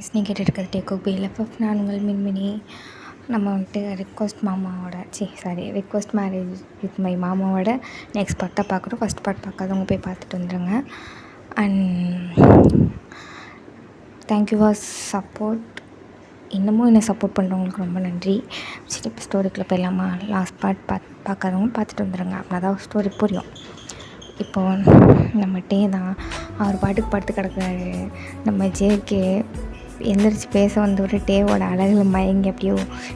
Friends, நீங்கள் கேட்டுருக்கிறது taco பிஎல்எஃப்எஃப். நான் உங்கள் மின்மினி. நம்ம வந்துட்டு ரிக்வெஸ்ட் மேரேஜ் வித் மை மாமாவோட நெக்ஸ்ட் பார்ட் தான் பார்க்குறோம். ஃபஸ்ட் பார்ட் பார்க்காதவங்க போய் பார்த்துட்டு வந்துடுங்க. And thank you for support. இன்னமும் என்னை சப்போர்ட் பண்ணுறவங்களுக்கு ரொம்ப நன்றி. சரி, இப்போ ஸ்டோரிக்குள்ளே போயிடலாமா? லாஸ்ட் பார்ட் பார்க்காதவங்க பார்த்துட்டு வந்துடுங்க. அப்படின்னா தான் ஸ்டோரி புரியும். இப்போது நம்ம டே தான் அவர் பாட்டுக்கு படுத்து கிடக்குறாரு. நம்ம ஜேக்கு எந்திரிச்சு பேச வந்தவர் டேவோட அழகில் மயங்கி அப்படியோ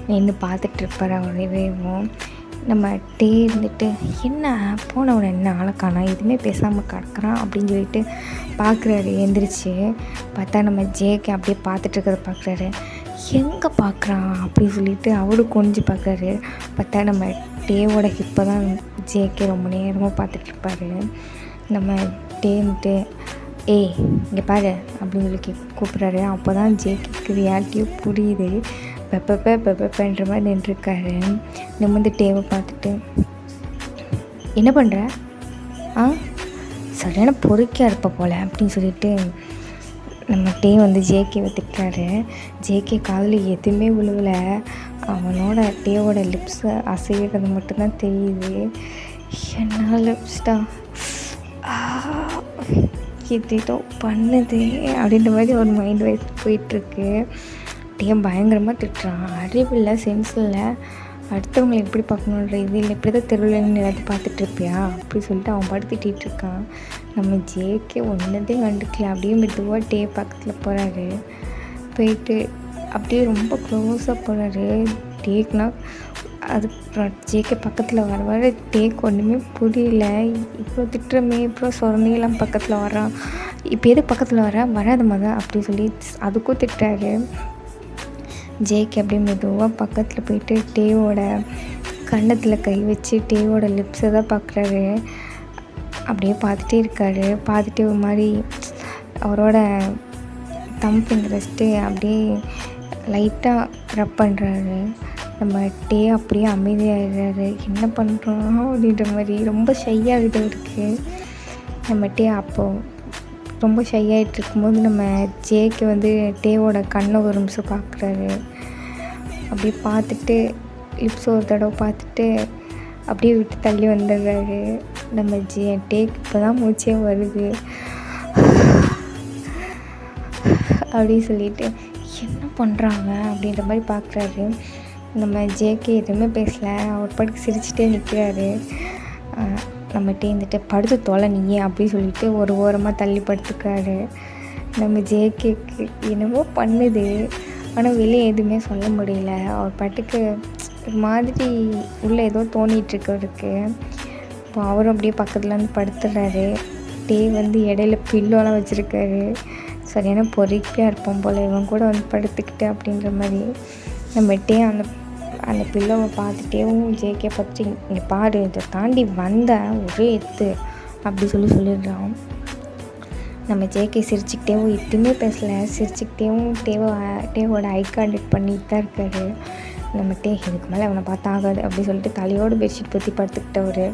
நின்று பார்த்துட்ருப்பார். அவரேவும் நம்ம டே இருந்துட்டு என்ன போனவனை என்ன ஆளக்கானா எதுவுமே பேசாமல் கிடக்குறான் அப்படின்னு சொல்லிட்டு பார்க்குறாரு. எந்திரிச்சு பார்த்தா நம்ம ஜேக்கு அப்படியே பார்த்துட்ருக்கிறத பார்க்குறாரு. எங்கே பார்க்குறான் அப்படின்னு சொல்லிட்டு அவரும் கொஞ்சம் பார்க்குறாரு. பார்த்தா நம்ம டேவோட ஹிப்பை தான் ஜேக்கே ரொம்ப நேரமாக பார்த்துட்ருப்பாரு. நம்ம டேன்ட்டு ஏய் இங்கே பாரு அப்படின்னு சொல்லி கூப்பிட்றாரு. அப்போ தான் ஜேக்கு ரியாலிட்டியும் புரியுது. பெப்பன்ற மாதிரி நின்றுருக்காரு. நிமிர்ந்து டேவை பார்த்துட்டு என்ன பண்ணுற? சரியான பொறுக்கியாக இருப்ப போல் அப்படின்னு சொல்லிட்டு நம்ம டே ஜேகேவை திட்டுறாரு. ஜேகே காதில் எதுவுமே விழுவலை. அவனோட டேவோட லிப்ஸை அசைகிறது மட்டும்தான் தெரியுது. என்ன லிப்ஸ்டா ஏதோ பண்ணுது அப்படின்ற மாதிரி ஒரு மைண்ட் வைஸ் போயிட்டுருக்கு. டே பயங்கரமாக திட்டுறான். அறிவில்லை, சென்ஸ் இல்லை, அடுத்தவங்களை எப்படி பார்க்கணுன்ற இது இல்லை, இப்படி தான் தெருவில்னு எல்லாத்தையும் பார்த்துட்ருப்பியா அப்படி சொல்லிட்டு அவன் பாட்டு திட்டிகிட்ருக்கான். நம்ம ஜேக்கே ஒன்றதையும் கண்டுக்கல. அப்படியே மெதுவாக டே பக்கத்தில் போகிறாரு. போயிட்டு அப்படியே ரொம்ப க்ளோஸாக போகிறாரு. டேக்குனா அது ஜேக்கே பக்கத்தில் வர டேக்கு ஒன்றுமே புரியல. இவ்வளோ திட்டுறமே, இவ்வளோ சொரணையெல்லாம் பக்கத்தில் வரான், இப்போ எதுக்கு பக்கத்தில் வராத மத அப்படி சொல்லி அதுக்கும் திட்டுறாரு. ஜேக்கே அப்படியே மெதுவாக பக்கத்தில் போயிட்டு டேவோட கன்னத்தில் கை வச்சு டேவோட லிப்ஸை தான் பார்க்குறாரு. அப்படியே பார்த்துட்டே இருக்காரு. பார்த்துட்டு ஒரு மாதிரி அவரோட தம் ஃபிங்கர்ஸ்ட்டு அப்படியே லைட்டாக ரப் பண்ணுறாரு. நம்ம டே அப்படியே அமைதியாகிடுறாரு. என்ன பண்ணுறோம் அப்படின்ற மாதிரி ரொம்ப ஷையாகிட்டு இருக்குது. நம்ம டே அப்போது ரொம்ப ஷையாகிட்டு இருக்கும்போது நம்ம ஜேக்கு டேவோட கண்ணை ஒரு நிமிஷம் பார்க்குறாரு. அப்படியே பார்த்துட்டு லிப்ஸ் ஒரு தடவை பார்த்துட்டு அப்படியே விட்டு தள்ளி வந்துடுறாரு. நம்ம டேக்கு இப்போ தான் மூச்சே வருது அப்படின்னு சொல்லிட்டு என்ன பண்ணுறாங்க அப்படின்ற மாதிரி பார்க்குறாரு. நம்ம ஜேகே எதுவுமே பேசலை. அவர் பாட்டுக்கு சிரிச்சுட்டே நிற்கிறாரு. நம்ம டேந்துட்டு படுத்து தொலை நீயே அப்படின்னு சொல்லிட்டு ஒரு ஓரமாக தள்ளி படுத்துக்கிறாரு. நம்ம ஜேகேக்கு என்னவோ பண்ணுது, ஆனால் வெளியே எதுவுமே சொல்ல முடியல. அவர் பாட்டுக்கு ஒரு மாதிரி உள்ளே ஏதோ தோணிகிட்ருக்கவருக்கு. இப்போ அவரும் அப்படியே பக்கத்தில் படுத்துடுறாரு. டே இடையில பில்லோலாம் வச்சுருக்காரு. சரியான பொறுக்கியாக இருப்போம் போல் இவன் கூட படுத்துக்கிட்டு அப்படின்ற மாதிரி. நம்ம டே அந்த பில்லோவை பார்த்துட்டேவும் ஜேகே பார்த்துட்டு இங்கே பாரு, இதை தாண்டி வந்த ஒரே எத்து அப்படி சொல்லிடுறான். நம்ம ஜேகே சிரிச்சுக்கிட்டேவும் எதுவுமே பேசலை. சிரிச்சுக்கிட்டேவும் டேவோட ஐ கான்டாக்ட் பண்ணிட்டு தான் இருக்காரு. நம்ம டே இதுக்கு மேலே அவனை பார்த்தா ஆகாது அப்படி சொல்லிட்டு தலையோடு பெட்ஷீட் பற்றி படுத்துக்கிட்டவர்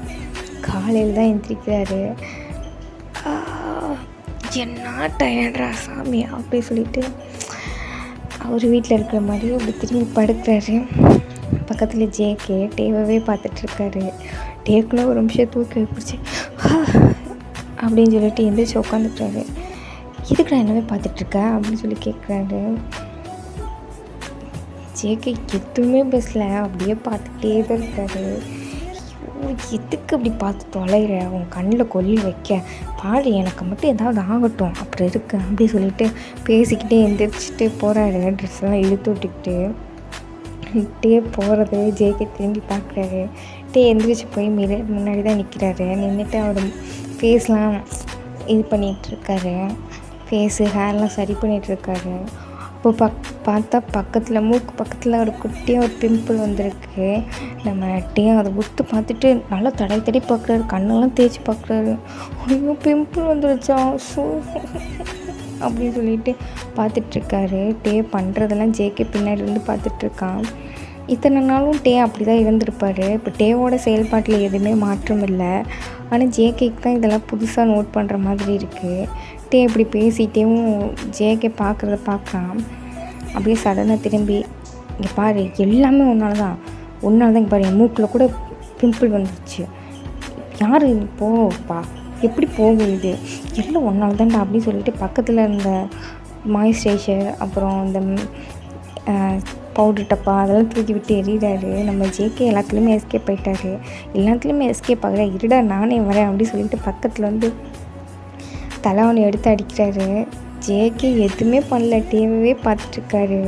காலையில் தான் எந்திரிக்கிறாரு. என்ன டயர்டா சாமி அப்படி சொல்லிட்டு அவர் வீட்டில் இருக்கிற மாதிரி அப்படி திரும்பி படுக்கிறாரு. பக்கத்தில் ஜேகே டேவவே பார்த்துட்ருக்காரு. டேக்குள்ளே ஒரு நிமிஷம் தூக்கி பிடிச்சி அப்படின்னு சொல்லிட்டு எந்திரிச்சு உட்காந்துக்கிறாரு. இதுக்கு நான் என்னவே பார்த்துட்ருக்க அப்படின்னு சொல்லி கேட்குறாரு. ஜேகே எதுவுமே பேசலை, அப்படியே பார்த்துட்டே தான் இருக்காரு. எதுக்கு அப்படி பார்த்து தொலைகிற, அவங்க கண்ணில் கொல்லி வைக்க பாடு, எனக்கு மட்டும் ஏதாவது ஆகட்டும் அப்புறம் இருக்கு அப்படி சொல்லிட்டு பேசிக்கிட்டே எந்திரிச்சிட்டு போகிறாரு. ட்ரெஸ்ஸெல்லாம் இழுத்து விட்டுக்கிட்டு டே போகிறது ஜேகே திரும்பி பார்க்குறாரு. டே எந்திரிச்சு போய் முன்னாடி தான் நிற்கிறாரு. நின்றுட்டு அவர் ஃபேஸ்லாம் இது பண்ணிகிட்ருக்காரு. ஃபேஸு ஹேர்லாம் சரி பண்ணிகிட்ருக்காரு. இப்போ பார்த்தா பக்கத்தில் மூக்கு பக்கத்தில் ஒரு குட்டியாக ஒரு பிம்பிள் வந்திருக்கு. நம்ம டே அதை உத்து பார்த்துட்டு நல்லா தடை பார்க்குறாரு. கண்ணெல்லாம் தேய்ச்சி பார்க்குறாரு. ஐயோ பிம்பிள் வந்துருச்சா அப்படின்னு சொல்லிட்டு பார்த்துட்ருக்காரு. டே பண்ணுறதெல்லாம் ஜேகே பின்னாடி பார்த்துட்ருக்கான். இத்தனை நாளும் டே அப்படி தான் இருந்திருப்பார். இப்போ டேவோட செயல்பாட்டில் எதுவுமே மாற்றம் இல்லை. ஆனால் ஜேகேக்கு தான் இதெல்லாம் புதுசாக நோட் பண்ணுற மாதிரி இருக்குது. டே இப்படி பேசிகிட்டேவும் ஜேகே பார்க்குறத பார்க்குறான். அப்படியே சடனாக திரும்பி, இங்கே பாரு எல்லாமே உன்னால தான் இங்கே பாரு என் மூக்கில் கூட பிம்பிள் வந்துருச்சு, யார் போப்பா எப்படி போகும் இது எல்லாம் ஒன்றால் தான்டா அப்படின்னு சொல்லிட்டு பக்கத்தில் இருந்த மாய்ஸ்சரைசர் அப்புறம் இந்த பவுட்ரு டப்பா அதெல்லாம் தூக்கி விட்டு எறிகிறாரு. நம்ம ஜேகே எல்லாத்துலேயுமே எஸ்கேப் ஆகிட்டாரு. எல்லாத்துலேயுமே எஸ்கேப் ஆகிற இருடா நானே வரேன் அப்படின்னு சொல்லிட்டு பக்கத்தில் வந்து தலைவனை எடுத்து அடிக்கிறாரு. ஜேகே எதுவுமே பண்ணல, டேவே பார்த்துட்ருக்காரு.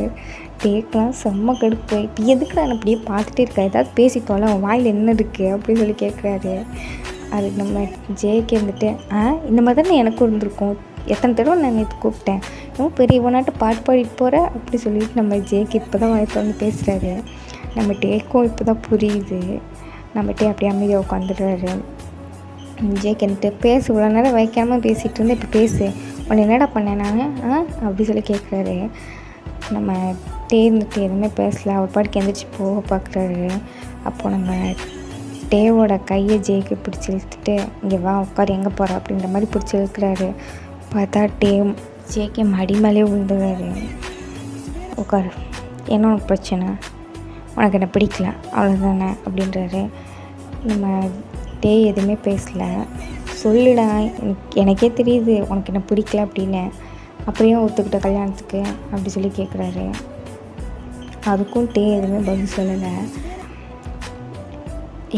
டேக்கெலாம் செம்ம கடுப்பு. இப்போ எதுக்கு நான் அப்படியே பார்த்துட்டே இருக்கேன், ஏதாவது பேசிக்கோல அவன் வாயில் என்ன இருக்குது அப்படின்னு சொல்லி கேட்குறாரு. அதுக்கு நம்ம ஜேகே வந்துட்டு இந்த மாதிரி தானே எனக்கும் இருந்திருக்கும், எத்தனை தடவை நான் நேற்று கூப்பிட்டேன், இன்னும் பெரியவனாட்டு பாட்டு பாடிட்டு போகிற அப்படி சொல்லிட்டு நம்ம ஜேகே இப்போ தான் வாய் திறந்து பேசுகிறாரு. நம்ம டேக்கும் இப்போ தான் புரியுது. நம்ம டே அப்படியே அமைதியாக உட்காந்துடுறாரு. ஜேகே வந்துட்டு பேசு, இவ்வளோ நேரம் வைக்காமல் பேசிகிட்டு இருந்தேன், இப்போ பேசு, உன்னை என்னடா பண்ணேன் நான் அப்படி சொல்லி கேட்குறாரு. நம்ம டே இருந்துட்டு எதுவுமே பேசலை, அவர் பாட்டுக்கு எந்திரிச்சு போக பார்க்குறாரு. அப்போது நம்ம டேவோட கையை ஜேகே பிடிச்சி இழுத்துட்டு இங்கே வா உட்கார், எங்கே போகிற அப்படின்ற மாதிரி பிடிச்சி இழுக்கிறாரு. பார்த்தா ஜேகே மடி மேலே விழுந்துடுறாரு. உட்காரு, என்ன உனக்கு பிரச்சனை, உனக்கு என்ன பிடிக்கல அவ்வளோதானே அப்படின்றாரு. நம்ம டே எதுவுமே பேசலை. சொல்லுடா, எனக்கே தெரியுது உனக்கு என்ன பிடிக்கல அப்படின்னு, அப்படியே ஒத்துக்கிட்ட கல்யாணத்துக்கு அப்படி சொல்லி கேட்குறாரு. அதுக்கும் டே எதுவுமே பதில் சொல்லலை.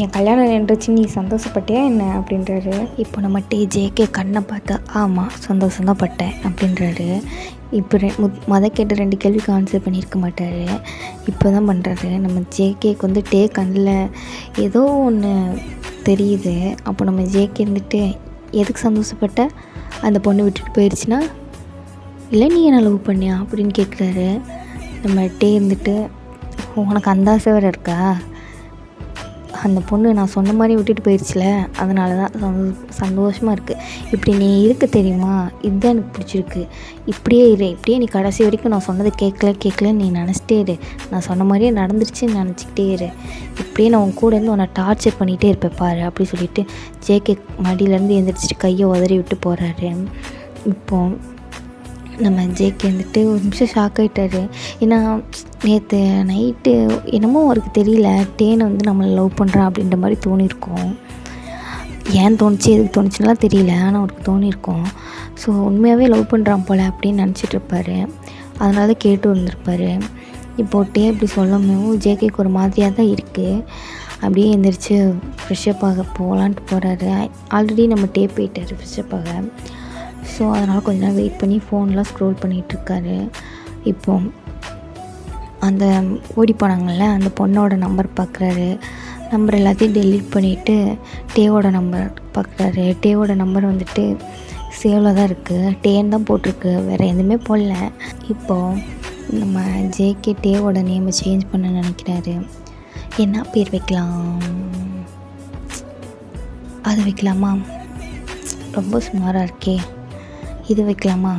என் கல்யாணம் நின்றுச்சு, நீ சந்தோஷப்பட்டியா என்ன அப்படின்றாரு. இப்போ நம்ம ஜேகே கண்ணை பார்த்தா ஆமாம் சந்தோஷம்தான் பட்டேன் அப்படின்றாரு. இப்போ கேட்ட 2 கேள்விக்கு ஆன்சர் பண்ணியிருக்க மாட்டார், இப்போ தான் பண்ணுறாரு. நம்ம ஜேகேக்கு வந்து கண்ணில் ஏதோ ஒன்று தெரியுது. அப்போ நம்ம ஜேகே இருந்துட்டு எதுக்கு சந்தோஷப்பட்ட, அந்த பொண்ணு விட்டுட்டு போயிடுச்சுன்னா, இல்லை நீ என்ன லவ் பண்ணியா அப்படின்னு கேட்குறாரு. நம்ம இருந்துட்டு உனக்கு அந்த ஆசை வேறு இருக்கா, அந்த பொண்ணு நான் சொன்ன மாதிரி விட்டுட்டு போயிடுச்சுல, அதனால தான் சந்தோஷமாக இருக்குது. இப்படி நீ இருக்க தெரியுமா, இதுதான் எனக்கு பிடிச்சிருக்கு, இப்படியே இரு, இப்படியே நீ கடைசி வரைக்கும் நான் சொன்னதை கேட்கலன்னு நீ நினச்சிட்டே இரு, நான் சொன்ன மாதிரியே நடந்துருச்சுன்னு நினச்சிக்கிட்டே இரு, இப்படியே நான் உன் கூட இருந்து உன்னை டார்ச்சர் பண்ணிகிட்டே இருப்பேன் பாரு அப்படி சொல்லிவிட்டு ஜேகே மடியிலேருந்து எழுந்திரிச்சிட்டு கையை உதறி விட்டு போகிறாரு. இப்போது நம்ம ஜேகே வந்துட்டு ஒரு நிமிஷம் ஷாக் ஆகிட்டாரு. ஏன்னா நேற்று நைட்டு என்னமோ அவருக்கு தெரியல, டேனை வந்து நம்மளை லவ் பண்ணுறான் அப்படின்ற மாதிரி தோணியிருக்கோம். ஏன் தோணுச்சு எதுக்கு தோணுச்சுலாம் தெரியல, ஆனால் அவருக்கு தோணியிருக்கோம். ஸோ உண்மையாகவே லவ் பண்ணுறான் போல் அப்படின்னு நினச்சிட்ருப்பாரு. அதனால தான் கேட்டு வந்திருப்பார். இப்போது டே அப்படி சொல்லவும் ஜேகேக்கு ஒரு மாதிரியாக தான் இருக்குது. அப்படியே எழுந்திரிச்சு ஃப்ரெஷ்ஷப் ஆக போகலான்ட்டு போகிறாரு. ஆல்ரெடி நம்ம போயிட்டார் ஃப்ரெஷ்ஷப் ஆக. ஸோ அதனால் கொஞ்ச நேரம் வெயிட் பண்ணி ஃபோன்லாம் ஸ்க்ரோல் பண்ணிகிட்ருக்காரு. இப்போது அந்த ஓடி போனாங்கள்ல அந்த பொண்ணோட நம்பர் பார்க்குறாரு. நம்பர் எல்லாத்தையும் டெலீட் பண்ணிவிட்டு டேவோட நம்பர் பார்க்குறாரு. டேவோட நம்பர் வந்துட்டு சேவில் தான் இருக்குது, டேன்னு தான் போட்டிருக்கு, வேறு எதுவுமே போடல. இப்போது நம்ம ஜேகே டேவோட நேமை சேஞ்ச் பண்ண நினைக்கிறாரு. என்ன பேர் வைக்கலாம், அது வைக்கலாமா, ரொம்ப சுமாராக இருக்கே, இது வைக்கலாமா,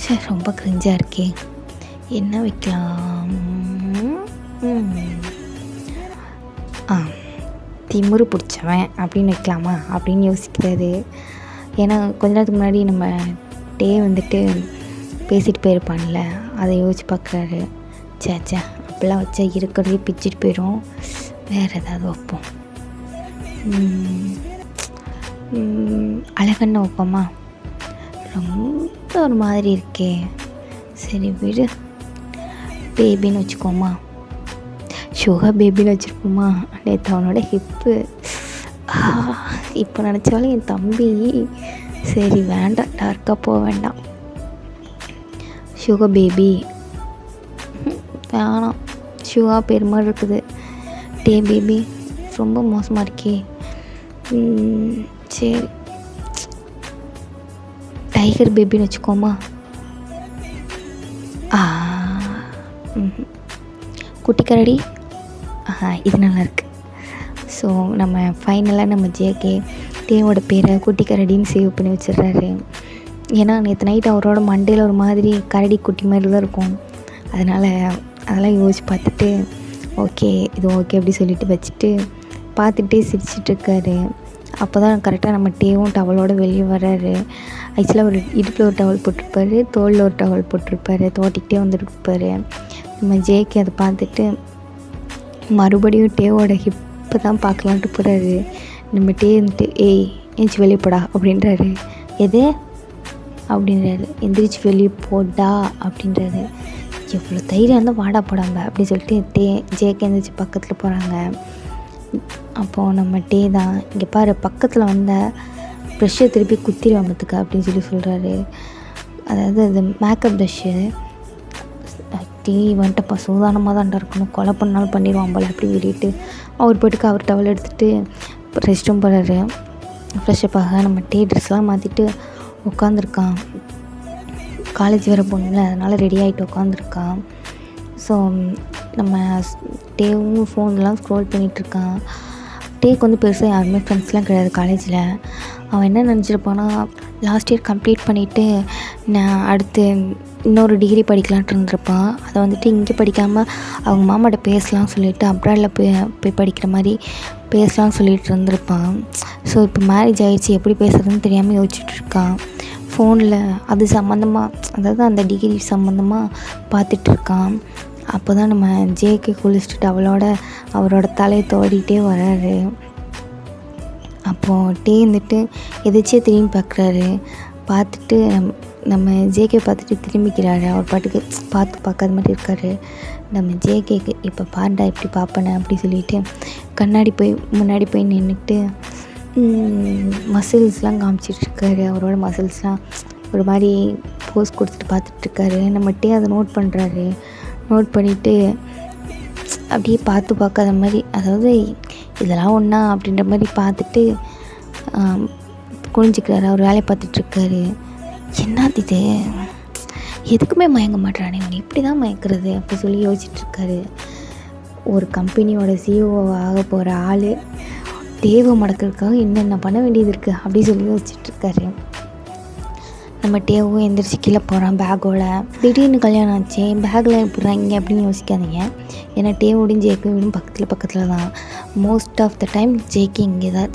சரி ரொம்ப கிரிஞ்சாக இருக்கே, என்ன வைக்கலாம், திமிரு பிடிச்சவன் அப்படின்னு வைக்கலாமா அப்படின்னு யோசிக்கிறாரு. ஏன்னா கொஞ்ச நேரத்துக்கு முன்னாடி நம்ம வந்துட்டு பேசிட்டு போயிருப்பான்ல, அதை யோசிச்சு பார்க்குறாரு. சேச்சா அப்போல்லாம் வச்சா இருக்கிறதே பிச்சுட்டு போயிடும், வேறு ஏதாவது வைப்போம், அழகண்ண வைப்போமா, ரொம்ப ஒரு மாதிரி இருக்கே, சரி விடு, பேபின்னு வச்சுக்கோமா, சுகர் பேபின்னு வச்சுருப்போமா, நேற்று அவனோட ஹிப்பு இப்போ நினச்சாலும் என் தம்பி, சரி வேண்டாம் டார்க்காக போக வேண்டாம், சுகர் பேபி வேணாம், சுகா பேர் மாதிரி இருக்குது, பேபி ரொம்ப மோசமாக இருக்கே, சரி டைகர் பேபின்னு வச்சுக்கோமா, குட்டி கரடி, இது நல்லாயிருக்கு. ஸோ நம்ம ஃபைனலாக நம்ம ஜேகே டேவோட பேரை குட்டி கரடின்னு சேவ் பண்ணி வச்சிடுறாரு. ஏன்னா நேற்று நைட் அவரோட மண்டையில் ஒரு மாதிரி கரடி குட்டி மாதிரி தான் இருக்கும். அதனால் அதெல்லாம் யோசிச்சு பார்த்துட்டு ஓகே இது ஓகே அப்படி சொல்லிட்டு வச்சுட்டு பார்த்துட்டே சிரிச்சிட்ருக்காரு. அப்போ தான் கரெக்டாக நம்ம டேவும் டவலோடு வெளியே வர்றாரு. ஆக்சுவலாக ஒரு இடுப்பில் ஒரு டவல் போட்டிருப்பாரு, தோளில் ஒரு டவல் போட்டிருப்பாரு, தோட்டிக்கிட்டே வந்துருப்பார். நம்ம ஜேகே அதை பார்த்துட்டு மறுபடியும் டேவோட ஹிப்பை தான் பார்க்கலான்ட்டு போகிறாரு. நம்ம டே வந்துட்டு ஏய் எந்திரிச்சு வெளியே போடா அப்படின்றாரு. எது அப்படின்றாரு. எந்திரிச்சு வெளியே போடா அப்படின்றாரு. எவ்வளோ தைரியம் இருந்தால் வாடா போடாங்க அப்படின்னு சொல்லிட்டு ஜேகே எந்திரிச்சு பக்கத்தில் போகிறாங்க. அப்போது நம்ம டே தான் இங்கே பாரு பக்கத்தில் வந்த ப்ரெஷ்ஷை திருப்பி குத்திடுவான் பார்த்துக்க அப்படின்னு சொல்லி சொல்கிறாரு. அதாவது அது மேக்கப் ப்ரெஷ்ஷு. டீ வந்துட்டப்பா சூதானமாக தான்டா இருக்கணும், கொலை பண்ணாலும் பண்ணிடுவான் போல் அப்படின்னு சொல்லிட்டு அவர் போய்ட்டுக்கு அவர் டவல் எடுத்துகிட்டு ரெஸ்ட் ரூம் போகிறாரு. ஃப்ரெஷ்ஷப்பாக நம்ம டே ட்ரெஸ்லாம் மாற்றிட்டு உட்காந்துருக்கான். காலேஜ் வேறு போகணும்ல, அதனால் ரெடி ஆகிட்டு உட்காந்துருக்கான். ஸோ நம்ம டேவும் ஃபோன்லாம் ஸ்க்ரோல் பண்ணிகிட்ருக்கான். டேக்கு வந்து பெருசாக யாருமே ஃப்ரெண்ட்ஸ்லாம் கிடையாது காலேஜில். அவன் என்ன நினச்சிருப்பான்னா லாஸ்ட் இயர் கம்ப்ளீட் பண்ணிவிட்டு நான் அடுத்து இன்னொரு டிகிரி படிக்கலான்ட்டு இருந்திருப்பான். அதை வந்துட்டு இங்கே படிக்காமல் அவங்க மாமாட்ட பேசலாம் சொல்லிவிட்டு அப்ராடில் போய் படிக்கிற மாதிரி பேசலாம்னு சொல்லிட்டு இருந்திருப்பான். ஸோ இப்போ மேரேஜ் ஆகிடுச்சி, எப்படி பேசுகிறதுன்னு தெரியாமல் யோசிச்சுட்ருக்கான். ஃபோனில் அது சம்மந்தமாக, அதாவது அந்த டிகிரி சம்மந்தமாக பார்த்துட்ருக்கான். அப்போ தான் நம்ம ஜேகே குளிச்சுட்டு அவரோட தலையை தோடிகிட்டே வராரு. அப்போது டே வந்துட்டு எதாச்சியாக திரும்பி பார்க்குறாரு. பார்த்துட்டு நம்ம ஜேகே பார்த்துட்டு திரும்பிக்கிறாரு. அவர் பாட்டுக்கு பார்க்காத மாதிரி இருக்கார். நம்ம ஜேகேக்கு இப்போ பாண்டா எப்படி பார்ப்பேனே அப்படி சொல்லிவிட்டு முன்னாடி போய் நின்றுட்டு மசில்ஸ்லாம் காமிச்சிட்ருக்காரு. அவரோட மசில்ஸ்லாம் ஒரு மாதிரி போஸ் கொடுத்துட்டு பார்த்துட்ருக்காரு. நம்ம டே அதை நோட் பண்ணுறாரு. நோட் பண்ணிவிட்டு அப்படியே பார்க்காத மாதிரி, அதாவது இதெல்லாம் ஒன்றா அப்படின்ற மாதிரி பார்த்துட்டு குனிஞ்சிக்கிறாரு. அவர் வேலையை பார்த்துட்ருக்காரு. என்னது இது, எதுக்குமே மயங்க மாட்டேறானே, அவன் இப்படி தான் மயக்கிறது அப்படி சொல்லி யோசிச்சுட்ருக்காரு. ஒரு கம்பெனியோட சிஇஓ ஆக போகிற ஆள் தேவை மடக்கிறதுக்காக என்னென்ன பண்ண வேண்டியது இருக்குது அப்படி சொல்லி யோசிச்சுட்ருக்காரு. நம்ம டேவும் எந்திரிச்சு கீழே போகிறான் பேக்கோட. திடீர்னு கல்யாணம் ஆச்சு, பேக்கில் போடுறாங்க அப்படின்னு யோசிக்காதீங்க. ஏன்னா டேவோடையும் ஜேக்கும் வீடும் பக்கத்தில் தான். மோஸ்ட் ஆஃப் த டைம் ஜேக்கு இங்கே தான்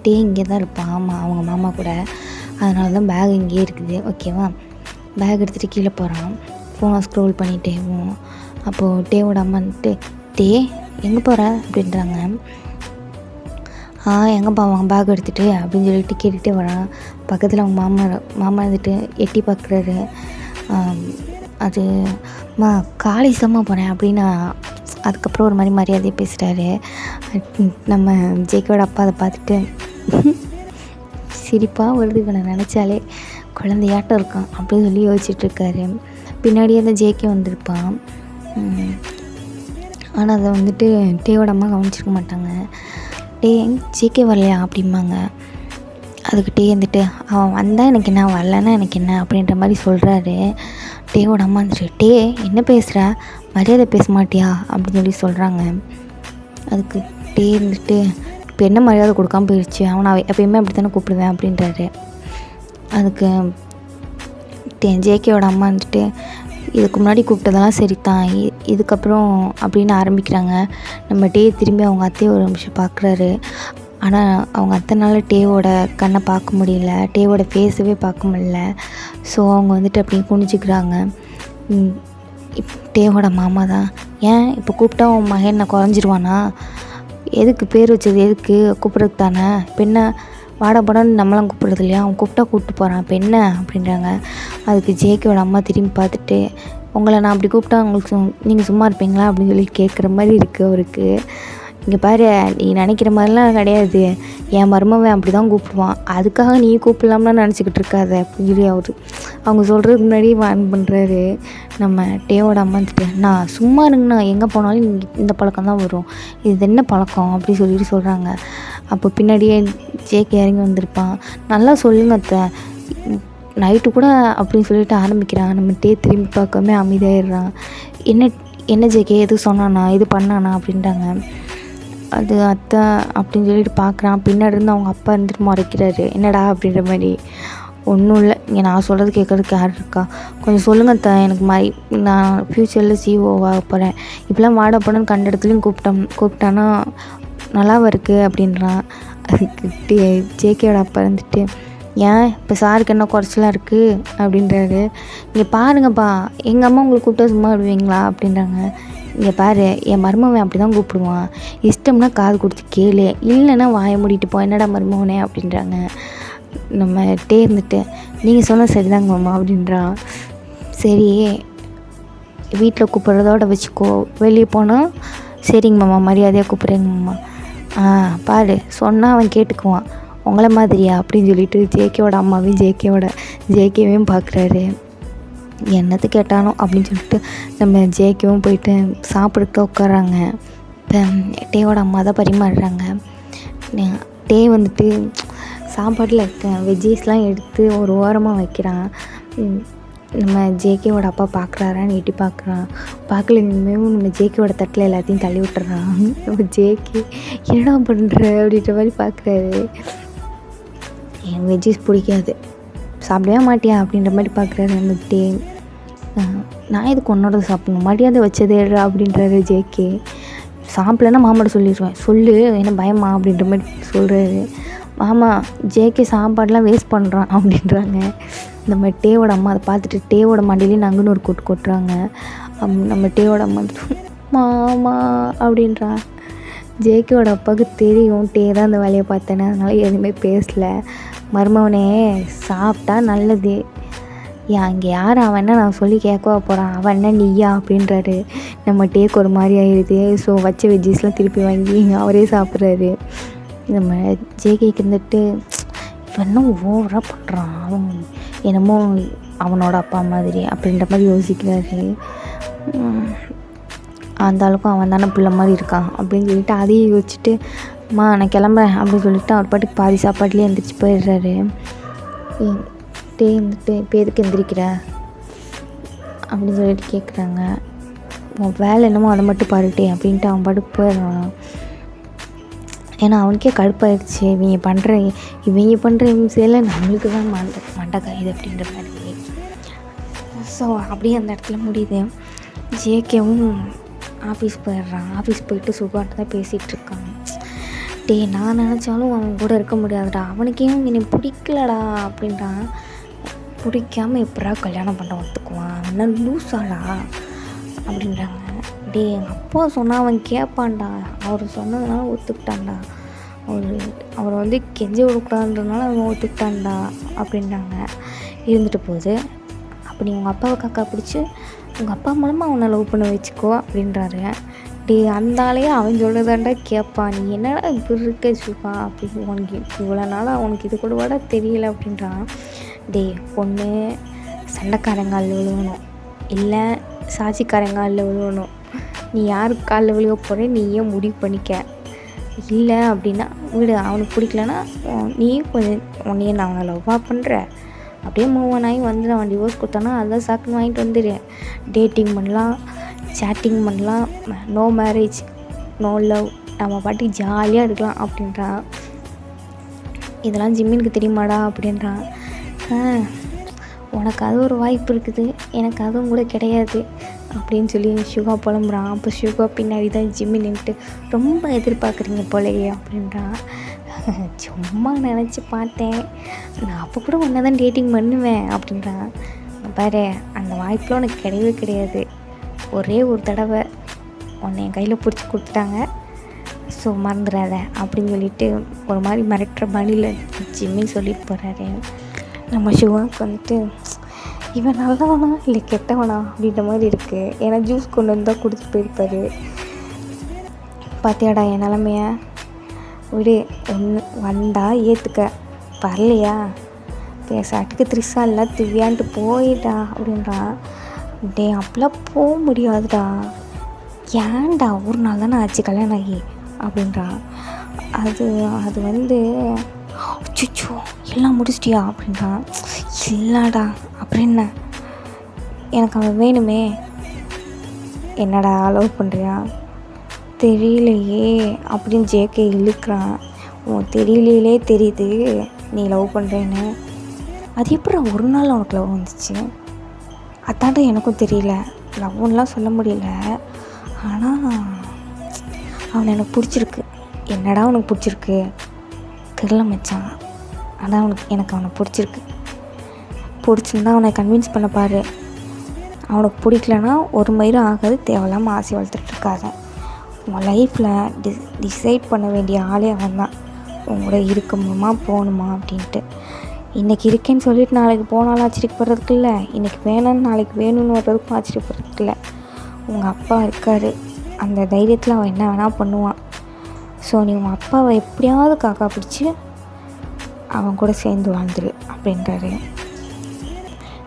டே இங்கே தான் இருப்பான். ஆமாம், அவங்க மாமா கூட. அதனால தான் பேக் இங்கேயே இருக்குது. ஓகேவா, பேக் எடுத்துகிட்டு கீழே போகிறான். ஃபோனை ஸ்க்ரோல் பண்ணிட்டேவும். அப்போது டேவோட அம்மா வந்துட்டு டே எங்கே போகிற அப்படின்றாங்க. எங்கேப்பா அவங்க பேக் எடுத்துகிட்டு அப்படின்னு சொல்லிட்டு கேட்டுகிட்டே வரான். பக்கத்தில் அவங்க மாமா வந்துட்டு எட்டி பார்க்குறாரு. அது காலேஜ் போனேன் அப்படின்னு அதுக்கப்புறம் ஒரு மாதிரி மரியாதையை பேசுகிறாரு. நம்ம ஜேக்கோட அப்பா அதை பார்த்துட்டு சிரிப்பாக வருது, இவனை நினச்சாலே குழந்தையாட்டம் இருக்கான் அப்படின்னு சொல்லி யோசிச்சுட்ருக்காரு. பின்னாடியே அந்த ஜேக்கே வந்திருப்பான். ஆனால் அதை வந்துட்டு டேவோட அம்மா கவனிச்சிருக்க மாட்டாங்க. டே ஜேக்கே வரலையா அப்படிம்பாங்க. அதுக்கு டே வந்துட்டு அவன் வந்தால் எனக்கு என்ன, வரலன்னா எனக்கு என்ன அப்படின்ற மாதிரி சொல்கிறாரு. டேவோட அம்மா வந்துட்டு டே என்ன பேசுகிற, மரியாதை பேச மாட்டியா அப்படின்னு சொல்லி சொல்கிறாங்க. அதுக்கு டே வந்துட்டு இப்போ என்ன மரியாதை கொடுக்காம போயிடுச்சு, அவனை எப்பயுமே அப்படி தானே கூப்பிடுவேன் அப்படின்றாரு. அதுக்கு ஜேகேவோட அம்மா வந்துட்டு இதுக்கு முன்னாடி கூப்பிட்டதெல்லாம் சரி தான், இதுக்கப்புறம் அப்படின்னு ஆரம்பிக்கிறாங்க. நம்ம டே திரும்பி அவங்க அத்தையை ஒரு நிமிஷம் பார்க்குறாரு. ஆனால் அவங்க அத்தனால டேவோட கண்ணை பார்க்க முடியல, டேவோட ஃபேஸவே பார்க்க முடியல. ஸோ அவங்க வந்துட்டு அப்படியே குனிச்சிக்கிறாங்க. டேவோட மாமா தான், ஏன் இப்போ கூப்பிட்டா உன் மகன் நான் குறைஞ்சிருவானா, எதுக்கு பேர் வச்சது, எதுக்கு கூப்பிட்றதுக்கு தானே, இப்போ என்ன வாடா போடான்னு நம்மளாம் கூப்பிட்றது இல்லையா, அவன் கூப்பிட்டா கூப்பிட்டு போகிறான் இப்போ என்ன அப்படின்றாங்க. அதுக்கு ஜேகேவோட அம்மா திரும்பி பார்த்துட்டு உங்களை நான் அப்படி கூப்பிட்டா உங்களுக்கு நீங்கள் சும்மா இருப்பீங்களா அப்படின்னு சொல்லி கேட்குற மாதிரி இருக்குது அவருக்கு. இங்கே பாரு, நீ நினைக்கிற மாதிரிலாம் கிடையாது, என் மருமவன் அப்படி தான் கூப்பிடுவான், அதுக்காக நீ கூப்பிடலாம்னு நினச்சிக்கிட்டு இருக்காத அப்படின்னு சொல்லி அவங்க சொல்கிறதுக்கு முன்னாடி வான் பண்ணுறாரு. நம்ம டேவோட அம்மா வந்துட்டு நான் சும்மா இருங்கண்ணா, எங்கே போனாலும் இந்த பழக்கம் தான் வரும், இது என்ன பழக்கம் அப்படி சொல்லிட்டு சொல்கிறாங்க. அப்போ பின்னாடியே ஜேகே இறங்கி வந்திருப்பான். நல்லா சொல்லுங்க அத்தை, நைட்டு கூட அப்படின்னு சொல்லிட்டு ஆரம்பிக்கிறான். நம்ம டே திரும்பி பார்க்காம அமைதியாகிடுறான். என்ன ஜேகே எது சொன்னானா, இது பண்ணானா அப்படின்றாங்க. அது அத்தை அப்படின்னு சொல்லிட்டு பார்க்குறான். பின்னாடி இருந்து அவங்க அப்பா இருந்துட்டு முறைக்கிறாரு, என்னடா அப்படின்ற மாதிரி. ஒன்றும் இல்லை, இங்கே நான் சொல்கிறது கேட்குறதுக்கு யார் இருக்கா, கொஞ்சம் சொல்லுங்கள் அத்தை, எனக்கு நான் ஃப்யூச்சரில் சிஓவாக போகிறேன், இப்போலாம் வாட போனேன்னு கண்ட இடத்துலையும் கூப்பிட்டானா நல்லாவும் இருக்குது அப்படின்றான். அதுக்கு ஜேகேயோட அப்பா இருந்துட்டு ஏன் இப்போ சாருக்கு என்ன குறைச்சலாக இருக்குது அப்படின்றாரு. இங்கே பாருங்கப்பா, எங்கள் அம்மா உங்களை கூப்பிட்டா சும்மா விடுவீங்களா அப்படின்றாங்க. இங்கே பாரு, என் மருமவன் அப்படி தான் கூப்பிடுவான், இஷ்டம்னா காது கொடுத்து கேளு, இல்லைன்னா வாயை மூடிட்டு போ, என்னடா மருமவனே அப்படின்றாங்க. நம்ம இருந்துட்டு நீங்கள் சொன்னால் சரிதாங்க மாமா அப்படின்றான். சரி, வீட்டில் கூப்பிட்றதோட வச்சுக்கோ, வெளியே போனால் சரிங்க மாமா மரியாதையாக கூப்பிட்றேங்க மாமா. பாரு சொன்னால் அவன் கேட்டுக்குவான், உங்களை மாதிரியா அப்படின்னு சொல்லிட்டு ஜேகேவோட அம்மாவையும் ஜேகேவையும் பார்க்குறாரு. என்னது கேட்டானோ அப்படின்னு சொல்லிட்டு நம்ம ஜேகேவும் போயிட்டு சாப்பிட்டு உட்காராங்க. இப்போ டேவோட அம்மா தான் பரிமாறுறாங்க. டே வந்துட்டு சாப்பாட்டில் வெஜ்ஜீஸ்லாம் எடுத்து ஒரு ஓரமாக வைக்கிறான். நம்ம ஜேகேவோட அப்பா பார்க்குறாரான்னு எட்டி பார்க்குறான். பார்க்கலங்குமே நம்ம ஜேகேவோட தட்டில் எல்லாத்தையும் தள்ளி விட்டுறான். நம்ம ஜேகே என்னடா பண்ணுற அப்படின்ற மாதிரி பார்க்குறாரு. எனக்கு வெஜ்ஜீஸ் பிடிக்காது, சாப்பிடவே மாட்டியா அப்படின்ற மாதிரி பார்க்குறாரு. நம்ம டே நான் இதுக்கு உன்னோட சாப்பிடணும், மரியாதை வச்சதே அப்படின்றாரு ஜேகே. சாப்பிட்லன்னா மாமாட்ட சொல்லிடுவேன், சொல்லு என்ன பயமா அப்படின்ற மாதிரி சொல்கிறாரு. மாமா ஜேகே சாப்பாடெலாம் வேஸ்ட் பண்ணுறான் அப்படின்றாங்க. நம்ம டேவோட அம்மா அதை பார்த்துட்டு டேவோட மண்டிலேயும் நங்குன்னு ஒரு கொட்டு கொட்டுறாங்க. நம்ம டேவோட அம்மா மாமா அப்படின்றா. ஜேகேவோட அப்பாவுக்கு தெரியும் டே தான் அந்த வேலையை பார்த்தேன்னு, அதனால எதுவுமே பேசலை. மருமவனே சாப்பிட்டா நல்லது, அங்கே யார் அவன் என்ன நான் சொல்லி கேட்கவா போகிறான், அவன் என்ன நீயா அப்படின்றாரு. நம்ம டேக்கு ஒரு மாதிரி ஆயிடுது. ஸோ வச்ச வெஜ்ஜீஸ்லாம் திருப்பி வாங்கி அவரே சாப்பிட்றாரு. நம்ம ஜேகேக்கு இருந்துட்டு இவன் இன்னும் ஓவராக பண்ணுறான், அவன் என்னமோ அவனோட அப்பா மாதிரி அப்படின்ற மாதிரி யோசிக்கிறாரு. அந்த அளவுக்கும் அவன் தானே பிள்ளை மாதிரி இருக்கான் அப்படின்னு சொல்லிட்டு அதையும் யோசிச்சுட்டு நான் கிளம்புறேன் அப்படின்னு சொல்லிட்டு அவர் பாட்டுக்கு பாதி சாப்பாட்லேயே எந்திரிச்சு போயிடுறாரு. டே வந்துட்டு இப்போ எதுக்கு எந்திரிக்கிற அப்படின்னு சொல்லிட்டு கேட்குறாங்க. உன் வேலை என்னமோ அதை மட்டும் பாருட்டே அப்படின்ட்டு அவன் பாட்டுக்கு போயிடுறான். ஏன்னா அவனுக்கே கடுப்பாயிடுச்சு, இவங்க பண்ணுற இம்சையில் நம்மளுக்கு தான் மண்டை காயுது அப்படின்ற மாதிரி. ஸோ அப்படியே அந்த இடத்துல முடியுது. ஜேகேவும் ஆஃபீஸ் போயிடுறான். ஆஃபீஸ் போயிட்டு சுகாட்ட தான் பேசிகிட்ருக்காங்க. நான் நினச்சாலும் அவன் கூட இருக்க முடியாதுடா, அவனுக்கேவும் என்னை பிடிக்கலடா அப்படின்றான். பிடிக்காமல் எப்படா கல்யாணம் பண்ண ஒத்துக்குவான், என்ன லூஸாடா அப்படின்றாங்க. எங்கள் அப்பா சொன்னால் அவன் கேட்பான்டா, அவர் சொன்னதுனால ஒத்துக்கிட்டான்டா, அவர் வந்து கெஞ்சி விடக்கூடாதுன்றதுனால அவன் ஒத்துக்கிட்டான்டா அப்படின்றாங்க. இருந்துட்டு போகுது. அப்படி உங்கள் அப்பாவை காக்கா பிடிச்சி உங்கள் அப்பா மூலமாக அவனை லவ் பண்ண வச்சுக்கோ அப்படின்றாரு. அந்த ஆளையே அவன் சொல்கிறதாண்டா கேட்பான், நீ என்னடா இப்படி இருக்க சுகா அப்படின்னு, உனக்கு இவ்வளோ நாளாக அவனுக்கு இது கூட விட தெரியல அப்படின்றான். பொண்ணு சண்டைக்காரங்காலில் விழுவணும், இல்லை சாட்சிக்காரங்காலில் விழுவணும், நீ யாருக்கு காலில் விழுக போகிற நீயே முடிவு பண்ணிக்க, இல்லை அப்படின்னா விடு, அவனுக்கு பிடிக்கலன்னா நீயும் கொஞ்சம் உன்னையே நான் அவனை லவ்வாக பண்ணுற அப்படியே மூவ் ஆகி வந்து அவன் டிவோர்ஸ் கொடுத்தானா அதான் சாக்குன்னு வாங்கிட்டு வந்துடு, டேட்டிங் பண்ணலாம், சேட்டிங் பண்ணலாம், நோ மேரேஜ் நோ லவ், நம்ம பாட்டுக்கு ஜாலியாக இருக்கலாம் அப்படின்றான். இதெல்லாம் ஜிம்மினுக்கு தெரியுமாடா அப்படின்றான். உனக்கு அது ஒரு வாய்ப்பு இருக்குது, எனக்கு அதுவும் கூட கிடையாது அப்படின்னு சொல்லி சுகா புலம்புறான். அப்போ சுகா பின்னாடி தான் ஜிம்மி நின்றுட்டு ரொம்ப எதிர்பார்க்குறீங்க போலையே அப்படின்றான். சும்மா நினச்சி பார்த்தேன், நான் அப்போ கூட ஒன்றை தான் டேட்டிங் பண்ணுவேன் அப்படின்றான். பாரு, அந்த வாய்ப்பெலாம் உனக்கு கிடையவே கிடையாது, ஒரே ஒரு தடவை உன்னை என் கையில் பிடிச்சி கொடுத்துட்டாங்க, ஸோ மறந்துடாத அப்படின்னு சொல்லிட்டு ஒரு மாதிரி மிரட்டுற மணியில் ஜிம்மின்னு சொல்லிட்டு போகிறாரு. நம்ம சிவாவுக்கு வந்துட்டு இவன் நல்லவனா இல்லை கெட்டவனா அப்படின்ற மாதிரி இருக்குது. ஏன்னா ஜூஸ் கொண்டு வந்து தான் கொடுத்துட்டு போயிருப்பாரு. பார்த்தியாடா என் நிலமைய, விடு, ஒன்று வந்தா ஏற்றுக்க, வரலையா பேசாட்டுக்கு த்ரிஷா இல்லை திவ்யான்ட்டு போயிட்டா அப்படின்றான். அப்பெல்லாம் போக முடியாதுடா, ஏன்டா ஒரு நாள் தானே ஆச்சு கல்யாணம் ஆகி அப்படின்றான். அது வந்து அச்சோ எல்லாம் முடிச்சிட்டியா அப்படின்றான். இல்லைடா அப்புறம் என்ன, எனக்கு அவன் வேணுமே. என்னடா லவ் பண்ணுறியா, தெரியலையே அப்படின்னு ஜேகே இழுக்கிறான். உன் தெரியலே தெரியுது நீ லவ் பண்ணுறேன்னு, அது எப்படி ஒரு நாள் உனக்கு லவ் வந்துச்சு, அதான்டா எனக்கும் தெரியல, லவ்லாம் சொல்ல முடியல, ஆனால் அவனை எனக்கு பிடிச்சிருக்கு. என்னடா உனக்கு பிடிச்சிருக்கு, தெரில மச்சான், அதான் எனக்கு அவனை பிடிச்சிருந்தா அவனை கன்வின்ஸ் பண்ண பாரு. அவனுக்கு பிடிக்கலன்னா ஒரு மயிரும் ஆகாது, தேவையில்லாமல் ஆசை வளர்த்துட்ருக்காத. உங்கள் லைஃப்பில் டிசைட் பண்ண வேண்டிய ஆளே அவன் தான், உங்களோட இருக்கணுமா போகணுமா அப்படின்ட்டு. இன்றைக்கி இருக்கேன்னு சொல்லிவிட்டு நாளைக்கு போனாலும் ஆச்சரியப்படுறதுக்கு இல்லை, இன்றைக்கி வேணும்னு நாளைக்கு வேணும்னு வர்றதுக்கும் ஆச்சரியப்படுறதுக்கு இல்லை. உங்கள் அப்பா இருக்கார், அந்த தைரியத்தில் அவன் என்ன வேணால் பண்ணுவான். ஸோ நீ உங்கள் அப்பாவை எப்படியாவது காக்கா பிடிச்சி அவன் கூட சேர்ந்து வாழ்ந்துரு அப்படின்றாரு.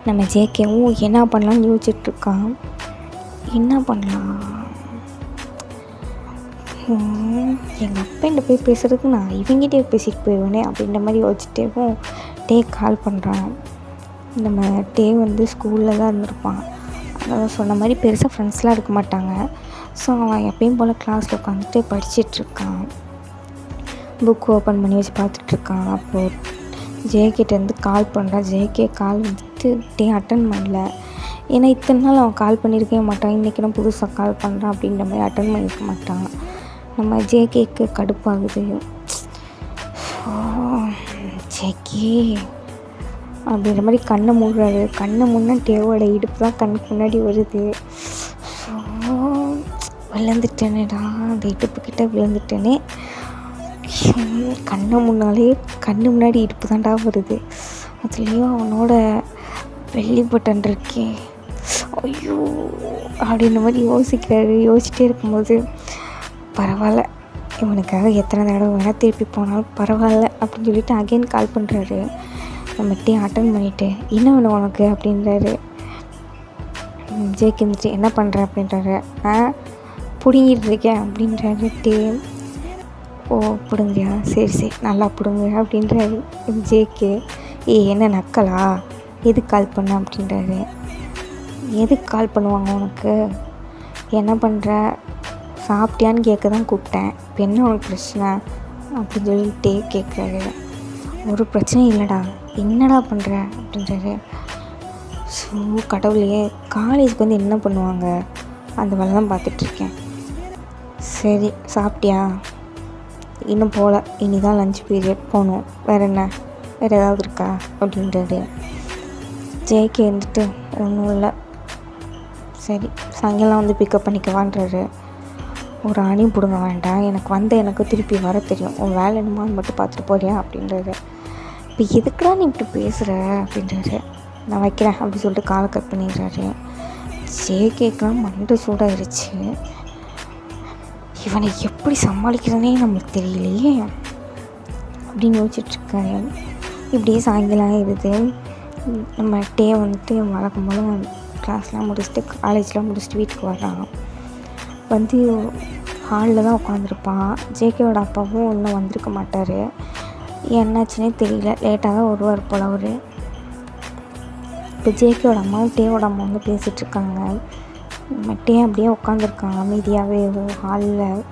நம்ம ஜேகேவும் என்ன பண்ணலான்னு யோசிச்சுட்ருக்கான். என்ன பண்ணலாம், எங்கள் அப்பாண்ட போய் பேசுகிறதுக்கு நான் இவங்கிட்டே பேசிட்டு போயிடுவேனே அப்படின்ற மாதிரி யோசிச்சுட்டேவும் டே கால் பண்ணுறான். நம்ம டே ஸ்கூலில் தான் இருந்திருப்பான். அதாவது சொன்ன மாதிரி பெருசாக ஃப்ரெண்ட்ஸ்லாம் இருக்க மாட்டாங்க. ஸோ அவன் எப்பயும் போல் கிளாஸில் உட்காந்துட்டு படிச்சிட்ருக்கான், புக் ஓப்பன் பண்ணி வச்சு பார்த்துட்ருக்கான். அப்போது ஜேகேட்டேருந்து கால் பண்ணுறான். ஜேகே கால் டே அட்டன் பண்ணல. ஏன்னா இத்தனை நாள் அவன் கால் பண்ணியிருக்கவே மாட்டான், இன்றைக்கி நான் புதுசாக கால் பண்ணுறான் அப்படின்ற மாதிரி அட்டன் பண்ணியிருக்க மாட்டான். நம்ம ஜேகேக்கு கடுப்பாகுது. ஜேகே அப்படின்ற மாதிரி கண்ணை மூடுறாரு. கண்ணை முன்னே டேவோட இடுப்பு தான் கண்ணுக்கு முன்னாடி வருது. விழுந்துட்டேனேடா, அந்த இடுப்புக்கிட்ட விழுந்துட்டேனே. கண்ணு முன்னாடி இடுப்பு தான்டா வருது. அதுலேயும் அவனோட வெள்ளி பட்டன் இருக்கே, ஐயோ அப்படின்ற மாதிரி யோசிச்சிட்டே இருக்கும்போது பரவாயில்ல, இவனுக்காக எத்தனை தடவை வேணால் திருப்பி போனாலும் பரவாயில்ல அப்படின்னு சொல்லிட்டு அகைன் கால் பண்ணுறாரு. நம்ம டே அட்டன் பண்ணிவிட்டு என்ன வேணும் உனக்கு அப்படின்றாரு. ஜேக்கு இருந்துச்சு என்ன பண்ணுற அப்படின்றாரு. பிடுங்கிட்டு இருக்கேன் அப்படின்றாரு டே. ஓ பிடுங்கியா, சரி நல்லா பிடுங்க அப்படின்றாரு ஜேக்கு. என்ன நக்கலா, எதுக்கு கால் பண்ண அப்படின்றாரு. எதுக்கு கால் பண்ணுவாங்க உனக்கு, என்ன பண்ணுற, சாப்பிட்டியான்னு கேட்க தான் கூப்பிட்டேன், இப்போ என்ன உனக்கு பிரச்சனை அப்படின்னு சொல்லிட்டு கேட்குறாரு. ஒரு பிரச்சனையும் இல்லைடா, என்னடா பண்ணுற அப்படின்றாரு. ஸோ கடவுளையே, காலேஜுக்கு என்ன பண்ணுவாங்க அந்த வேலை தான் பார்த்துட்ருக்கேன். சரி சாப்பிட்டியா, இன்னும் போகல, இனி தான் லஞ்ச் பீரியட் போகணும், வேறு ஏதாவது இருக்கா அப்படின்றாரு. ஜேகே ஒன்றும் இல்லை, சரி சாயங்காலம் பிக்கப் பண்ணிக்கவான்றாரு. ஒரு அணியும் பிடுங்க வேண்டாம், எனக்கு திருப்பி வர தெரியும், உன் வேலை என்னமோ அது மட்டும் பார்த்துட்டு போறியா அப்படின்றாரு. இப்போ எதுக்குடா நீ இப்படி பேசுகிற அப்படின்றாரு. நான் வைக்கிறேன் அப்படின்னு சொல்லிட்டு காலை கட் பண்ணிடுறாரு. ஜேகேக்கெலாம் மண்டை சூடாயிருச்சு. இவனை எப்படி சமாளிக்கிறதுனே நம்மளுக்கு தெரியலையே அப்படின்னு யோசிச்சுட்ருக்காரு. இப்படியே சாயங்காலம் ஆயிடுது. நம்ம டே வழக்கம் போல் கிளாஸ்லாம் முடிச்சுட்டு காலேஜ்லாம் முடிச்சுட்டு வீட்டுக்கு வர்றான். ஹாலில் தான் உட்காந்துருப்பான். ஜேகேவோட அப்பாவும் இன்னும் வந்திருக்க மாட்டார். என்னாச்சுன்னே தெரியல, லேட்டாக தான் வருவார் போல் அவர். இப்போ ஜேகேவோட அம்மாவும் டேவோட அம்மாவும் பேசிகிட்ருக்காங்க. டே அப்படியே உட்காந்துருக்காங்க அமைதியாகவே ஹாலில்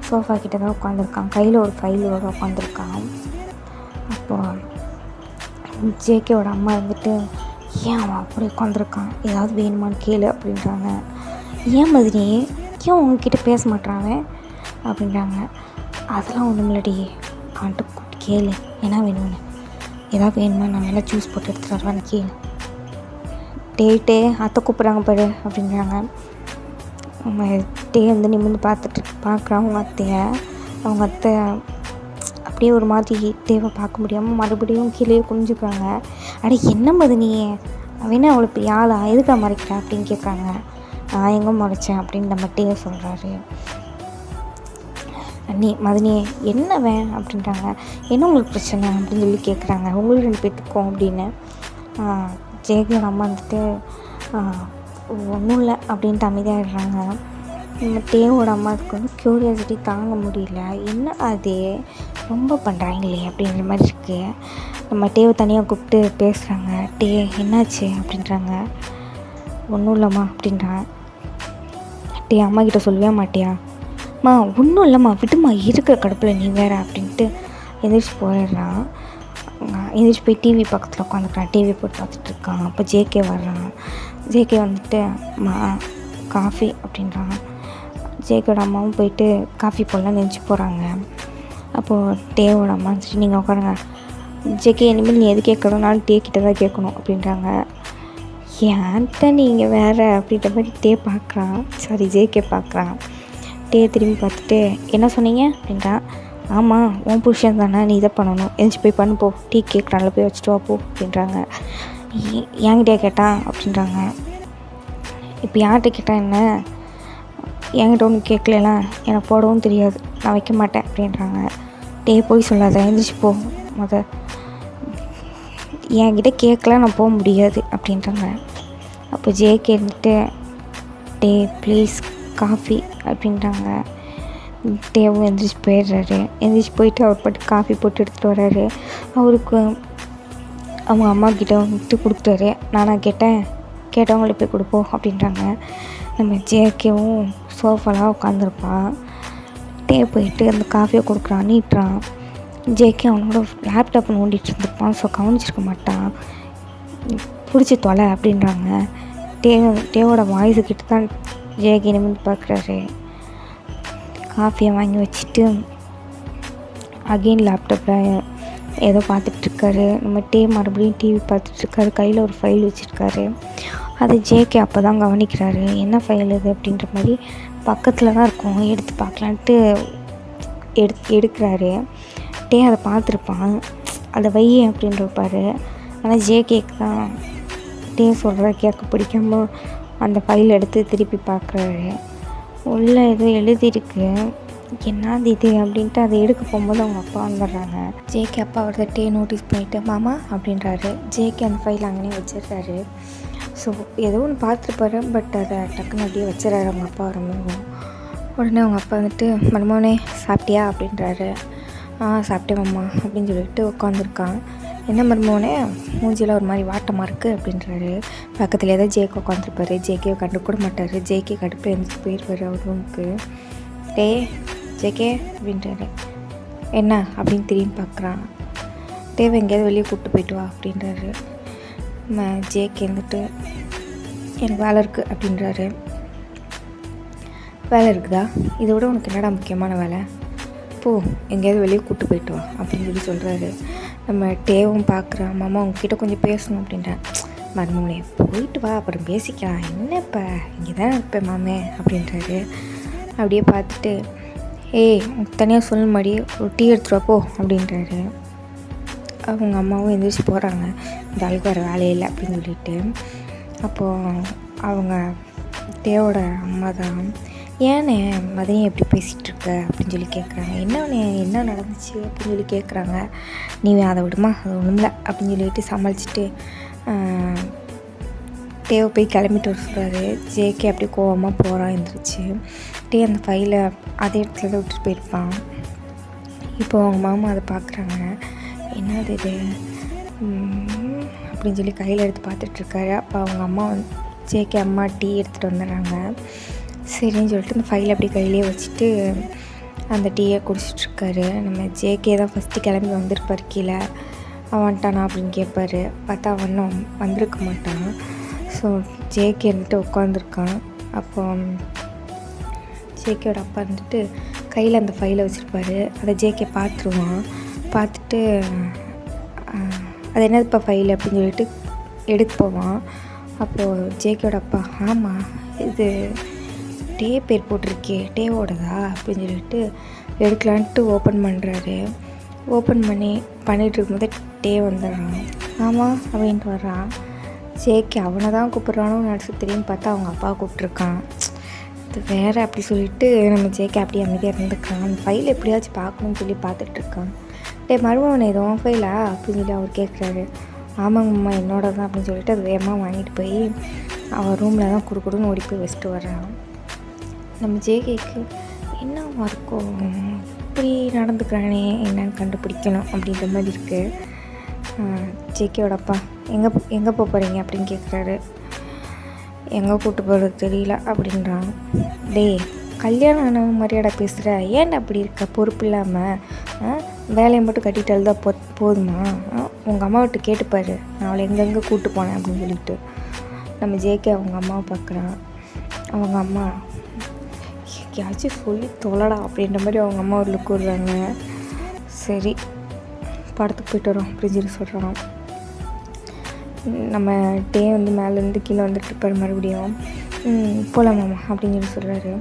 சோஃபா கிட்ட தான் உட்காந்துருக்கான். கையில் ஒரு ஃபைலோடு உட்காந்துருக்கான். அப்போது ஜேகேவோட அம்மா ஏன் அவன் அப்படி உட்காந்துருக்கான், ஏதாவது வேணுமான்னு கேளு அப்படின்றாங்க. ஏன் மதினி, ஏன் உங்ககிட்ட பேச மாட்டான் அப்படின்றாங்க. அதெல்லாம் ஒன்றும் இல்லடி, அவன்கிட்ட கூப்பிட்டு கேளு என்ன வேணும்னு, ஏதாவது வேணுமா நான் வேணால் ஜூஸ் போட்டு எடுத்துகிட்டு வருவான்னு கேளு. டே அத்தை கூப்பிட்றாங்க பாரு அப்படின்றாங்க. அவங்க டே நிமிர்ந்து பார்க்குறான் அவங்க அத்தை அப்படியே ஒரு மாதிரி டேவை பார்க்க முடியாமல் மறுபடியும் கீழே குனிஞ்சுக்கிறாங்க. அட என்ன மதினி, அவனே அவ்வளோ பெரிய ஆளா, எதுக்காக மறைக்கிறேன் அப்படின்னு கேட்குறாங்க. நான் எங்கே மறைச்சேன் அப்படின்னு நம்ம டே சொல்கிறாரு. மதினி என்ன அப்படின்றாங்க. என்ன உங்களுக்கு பிரச்சனை அப்படின்னு சொல்லி கேட்குறாங்க. உங்களுக்கு 2 பேத்துக்கும் அப்படின்னு. ஜேகேயோட அம்மா ஒன்றும் இல்லை அப்படின்ட்டு அமைதியாகிடுறாங்க. நம்ம டேவோட அம்மாவுக்கு க்யூரியாசிட்டி தாங்க முடியல, என்ன அது ரொம்ப பண்ணுறாங்களே அப்படின்ற மாதிரி இருக்குது. நம்ம டேவை தனியாக கூப்பிட்டு பேசுகிறாங்க. டே என்னாச்சு அப்படின்றாங்க. ஒன்றும் இல்லைம்மா அப்படின்றான். டே அம்மா கிட்ட சொல்லவே மாட்டியா, மா ஒன்றும் இல்லைம்மா விட்டுமா, இருக்கிற கடுப்பில் நீ வேறு அப்படின்ட்டு எந்திரிச்சு போயிடுறான். எந்திரிச்சு போய் டிவி பக்கத்தில் உட்காந்துக்கிறான். டிவி போட்டு பார்த்துட்ருக்கான். அப்போ ஜேகே வர்றான். ஜேகே அம்மா காஃபி அப்படின்றான். ஜேகேயோட அம்மாவும் போயிட்டு காஃபி போடலாம் நினச்சி போகிறாங்க. அப்போது டேவோட அம்மா நீங்கள் உட்காருங்க, ஜேகே இனிமேல் நீ எது கேட்கணும்னாலும் டே கிட்ட தான் கேட்கணும் அப்படின்றாங்க. ஏன்ட்ட நீங்கள் வேறு அப்படின்ற மாதிரி டே பார்க்குறான், சாரி ஜேகே பார்க்குறான். டே திரும்பி பார்த்துட்டு என்ன சொன்னீங்க அப்படின்றான். ஆமாம் உன் புருஷன் தானே, நீ இதை பண்ணணும், எந்திரிச்சு போய் பண்ணு போ, டீ கேட்குறான்ல போய் வச்சுட்டு வா போ அப்படின்றாங்க. என்கிட்டே கேட்டான் அப்படின்றாங்க. இப்போ யார்கிட்ட கேட்டால் என்ன, என்கிட்ட ஒன்று கேட்கலாம், எனக்கு போடவும் தெரியாது, நான் வைக்க மாட்டேன் அப்படின்றாங்க. டே போய் சொல்லாத, எந்திரிச்சு போ, என்கிட்ட கேட்கலாம், நான் போக முடியாது அப்படின்றாங்க. அப்போ ஜேகே இருந்துட்டு டே ப்ளீஸ் காஃபி அப்படின்றாங்க. டேவும் எந்திரிச்சு போயிடுறாரு. எந்திரிச்சு போயிட்டு அவர் பாட்டு காஃபி போட்டு எடுத்துகிட்டு வர்றாரு. அவருக்கு அவங்க அம்மா கிட்ட வந்துட்டு கொடுத்துட்டாரு. நானாக கேட்டவங்களை போய் கொடுப்போம் அப்படின்றாங்க. நம்ம ஜேகேவும் சோஃபாலாம் உட்காந்துருப்பான். டே போயிட்டு அந்த காஃபியை கொடுக்குறான், நீட்டுறான். ஜேகே அவனோட லேப்டாப் நோண்டிகிட்டு இருந்திருப்பான், ஸோ கவனிச்சிருக்க மாட்டான். பிடிச்சி தொலை அப்படின்றாங்க. டேவோட வாய்ஸு கிட்ட தான் ஜேகே நிமிர்ந்து பார்க்குறாரு. காஃபியை வாங்கி வச்சுட்டு அகெயின் லேப்டாப்பில் ஏதோ பார்த்துட்ருக்காரு. நம்ம டே மறுபடியும் டிவி பார்த்துட்ருக்காரு. கையில் ஒரு ஃபைல் வச்சுருக்காரு. அது ஜேகே அப்போ தான் கவனிக்கிறாரு. என்ன ஃபைல் இது அப்படின்ற மாதிரி பக்கத்தில் தான் இருக்கும், எடுத்து பார்க்கலான்ட்டு எடுக்கிறாரு. டே அதை பார்த்துருப்பான், அதை வை அப்படின்றப்பாரு. ஆனால் ஜேகேக்கு தான் டே சொல்கிற கேட்க பிடிக்காம அந்த ஃபைல் எடுத்து திருப்பி பார்க்குறாரு. உள்ளே ஏதோ எழுதியிருக்கு, என்னது இது அப்படின்ட்டு அதை எடுக்க போகும்போது அவங்க அப்பா வந்துடுறாங்க. ஜேகே அப்பா அவர்கிட்ட டே நோட்டீஸ் பண்ணிவிட்டு மாமா அப்படின்றாரு. ஜேகே அந்த ஃபைல் அங்கேயே வச்சிடுறாரு. ஸோ ஏதோ ஒன்று பார்த்துருப்பாரு, பட் அதை டக்குன்னு அப்படியே வச்சிடறாரு அவங்க அப்பா வரும்போது. உடனே அவங்க அப்பா வந்துட்டு மருமகனே சாப்பிட்டியா அப்படின்றாரு. சாப்பிட்டேன் மாமா அப்படின்னு சொல்லிட்டு உட்காந்துருக்கான். என்ன மருமகனே மூஞ்சியில் ஒரு மாதிரி வாட்டமாக இருக்குது அப்படின்றாரு. பக்கத்தில் ஏதோ ஜேகே உட்காந்துருப்பாரு. ஜேகே கண்டு கூட மாட்டார். ஜேகே கடுப்பில் எழுந்திரிச்சு போயிடுவார் அவர் ரூமுக்கு. டே ஜேகே அப்படின்றாரு. என்ன அப்படின்னு திரும்பி பார்க்குறான். தேவை எங்கேயாவது வெளியே கூப்பிட்டு போயிட்டு வா அப்படின்றாரு. ஜேகே வந்துட்டு எனக்கு வேலை இருக்குது அப்படின்றாரு. வேலை இருக்குதா, இதை விட உனக்கு என்னடா முக்கியமான வேலை, போ எங்கேயாவது வெளியே கூப்பிட்டு போயிட்டு வா அப்படின்னு சொல்லி சொல்கிறாரு. நம்ம டேவும் பார்க்குறான். மாமா உங்ககிட்ட கொஞ்சம் பேசணும் அப்படின்றேன். மருமகனே போயிட்டு வா அப்புறம் பேசிக்கலாம், என்ன இப்போ இங்கே தான் இருப்பேன் மாமே அப்படின்றாரு. அப்படியே பார்த்துட்டு தனியாக சொல்ல மாதிரி ஒரு டீ எடுத்துகிட்டு வா போ அப்படின்றாரு. அவங்க அம்மாவும் எந்திரிச்சு போகிறாங்க, இந்த ஆளுக்கு வேறு வேலையில்லை அப்படின்னு சொல்லிட்டு. அப்போது அவங்க தேவோட அம்மா தான் ஏன்னே மதனையை எப்படி பேசிகிட்ருக்க அப்படின்னு சொல்லி கேட்குறாங்க. என்ன நடந்துச்சு அப்படின்னு சொல்லி கேட்குறாங்க. நீ அதை விடுமா, அது ஒன்றுமில்ல அப்படின்னு சொல்லிட்டு சமாளிச்சுட்டு டேவை போய் கிளம்பிட்டு வர சொல்கிறாரு. ஜேகே அப்படியே கோவமாக போகிறான் எழுந்திரிச்சு. டே அந்த ஃபைலை அதே இடத்துல தான் விட்டுட்டு போயிருப்பான். இப்போது அவங்க மாமா அதை பார்க்குறாங்க. என்னது இது அப்படின்னு சொல்லி கையில் எடுத்து பார்த்துட்ருக்காரு. அப்போ அவங்க அம்மா ஜேகே அம்மா டீ எடுத்துகிட்டு வந்துடுறாங்க. சரின்னு சொல்லிட்டு அந்த ஃபைலை அப்படியே கையிலே வச்சுட்டு அந்த டீயை குடிச்சிட்ருக்காரு. நம்ம ஜேகே தான் ஃபஸ்ட்டு கிளம்பி வந்திருப்பார் கீழே. அவன் வந்துட்டானா அப்படின்னு கேட்பார். பார்த்தா அவனும் வந்திருக்க மாட்டான். ஸோ ஜேகே இருந்துட்டு உட்காந்துருக்கான். அப்போ ஜேகேயோட அப்பா இருந்துட்டு கையில் அந்த ஃபைலை வச்சுருப்பாரு. அதை ஜேகே பார்த்துருவான். பார்த்துட்டு அது என்னதுப்பா ஃபைல் அப்படின்னு சொல்லிட்டு எடுக்க போவான். அப்போது ஜேகேயோட அப்பா ஆமாம் இது டே பேர் போட்டிருக்கே, டேவோடதா அப்படின்னு சொல்லிட்டு எடுக்கலான்ட்டு ஓப்பன் பண்ணுறாரு. ஓப்பன் பண்ணிகிட்டு இருக்கும்போது டே வந்துடுறான். ஆமாம் அப்படின்ட்டு வர்றான். ஜேகே அவனை தான் கூப்பிட்றானு நினச்சி திரும்பி பார்த்தா அவங்க அப்பா கூப்பிட்ருக்கான். இது வேறு அப்படி சொல்லிவிட்டு நம்ம ஜேகே அப்படியே அமைதியாக இருந்துக்கான். அந்த ஃபைல் எப்படியாச்சும் பார்க்கணுன்னு சொல்லி பார்த்துட்ருக்கான். மருமகன் ஏதோ ஃபைலா அப்படின்னு சொல்லி அவர் கேட்குறாரு. ஆமாங்கம்மா என்னோட தான் அப்படின்னு சொல்லிட்டு அது வேகமாக வாங்கிட்டு போய் அவன் ரூமில் தான் குடுக்குடுன்னு ஓடி போய் வச்சுட்டு வர்றான். நம்ம ஜேகேக்கு என்னவா இருக்கும், இப்படி நடந்துக்கிறானே என்னன்னு கண்டுபிடிக்கணும் அப்படின்ற மாதிரி இருக்குது. ஜேகேயோட அப்பா எங்கே போகிறீங்க அப்படின்னு கேட்குறாரு. எங்கே கூப்பிட்டு போகிறது தெரியல அப்படின்றான். கல்யாணம் ஆன மரியாதை பேசுகிற, ஏன்டா அப்படி இருக்க பொறுப்பு இல்லாமல், வேலையை மட்டும் கட்டிட்டால் தான் போதுமா, உங்கள் அம்மா விட்டு கேட்டுப்பாரு நான் அவளை எங்கெங்கே கூப்பிட்டு போனேன் அப்படின்னு சொல்லிட்டு. நம்ம ஜேகே அவங்க அம்மாவை பார்க்குறான். அவங்க அம்மா யாச்சும் சொல்லி தொலைடா அப்படின்ற மாதிரி அவங்க அம்மா ஒரு லுக் விடுறாங்க. சரி படத்துக்கு போயிட்டு வரோம் அப்படின்னு சொல்லி சொல்கிறான். நம்ம டே வந்து மேலேருந்து கீழே வந்துட்டு இருப்பார். மறுபடியும் போகலாமாம்மா அப்படின்னு சொல்லி சொல்கிறாரு.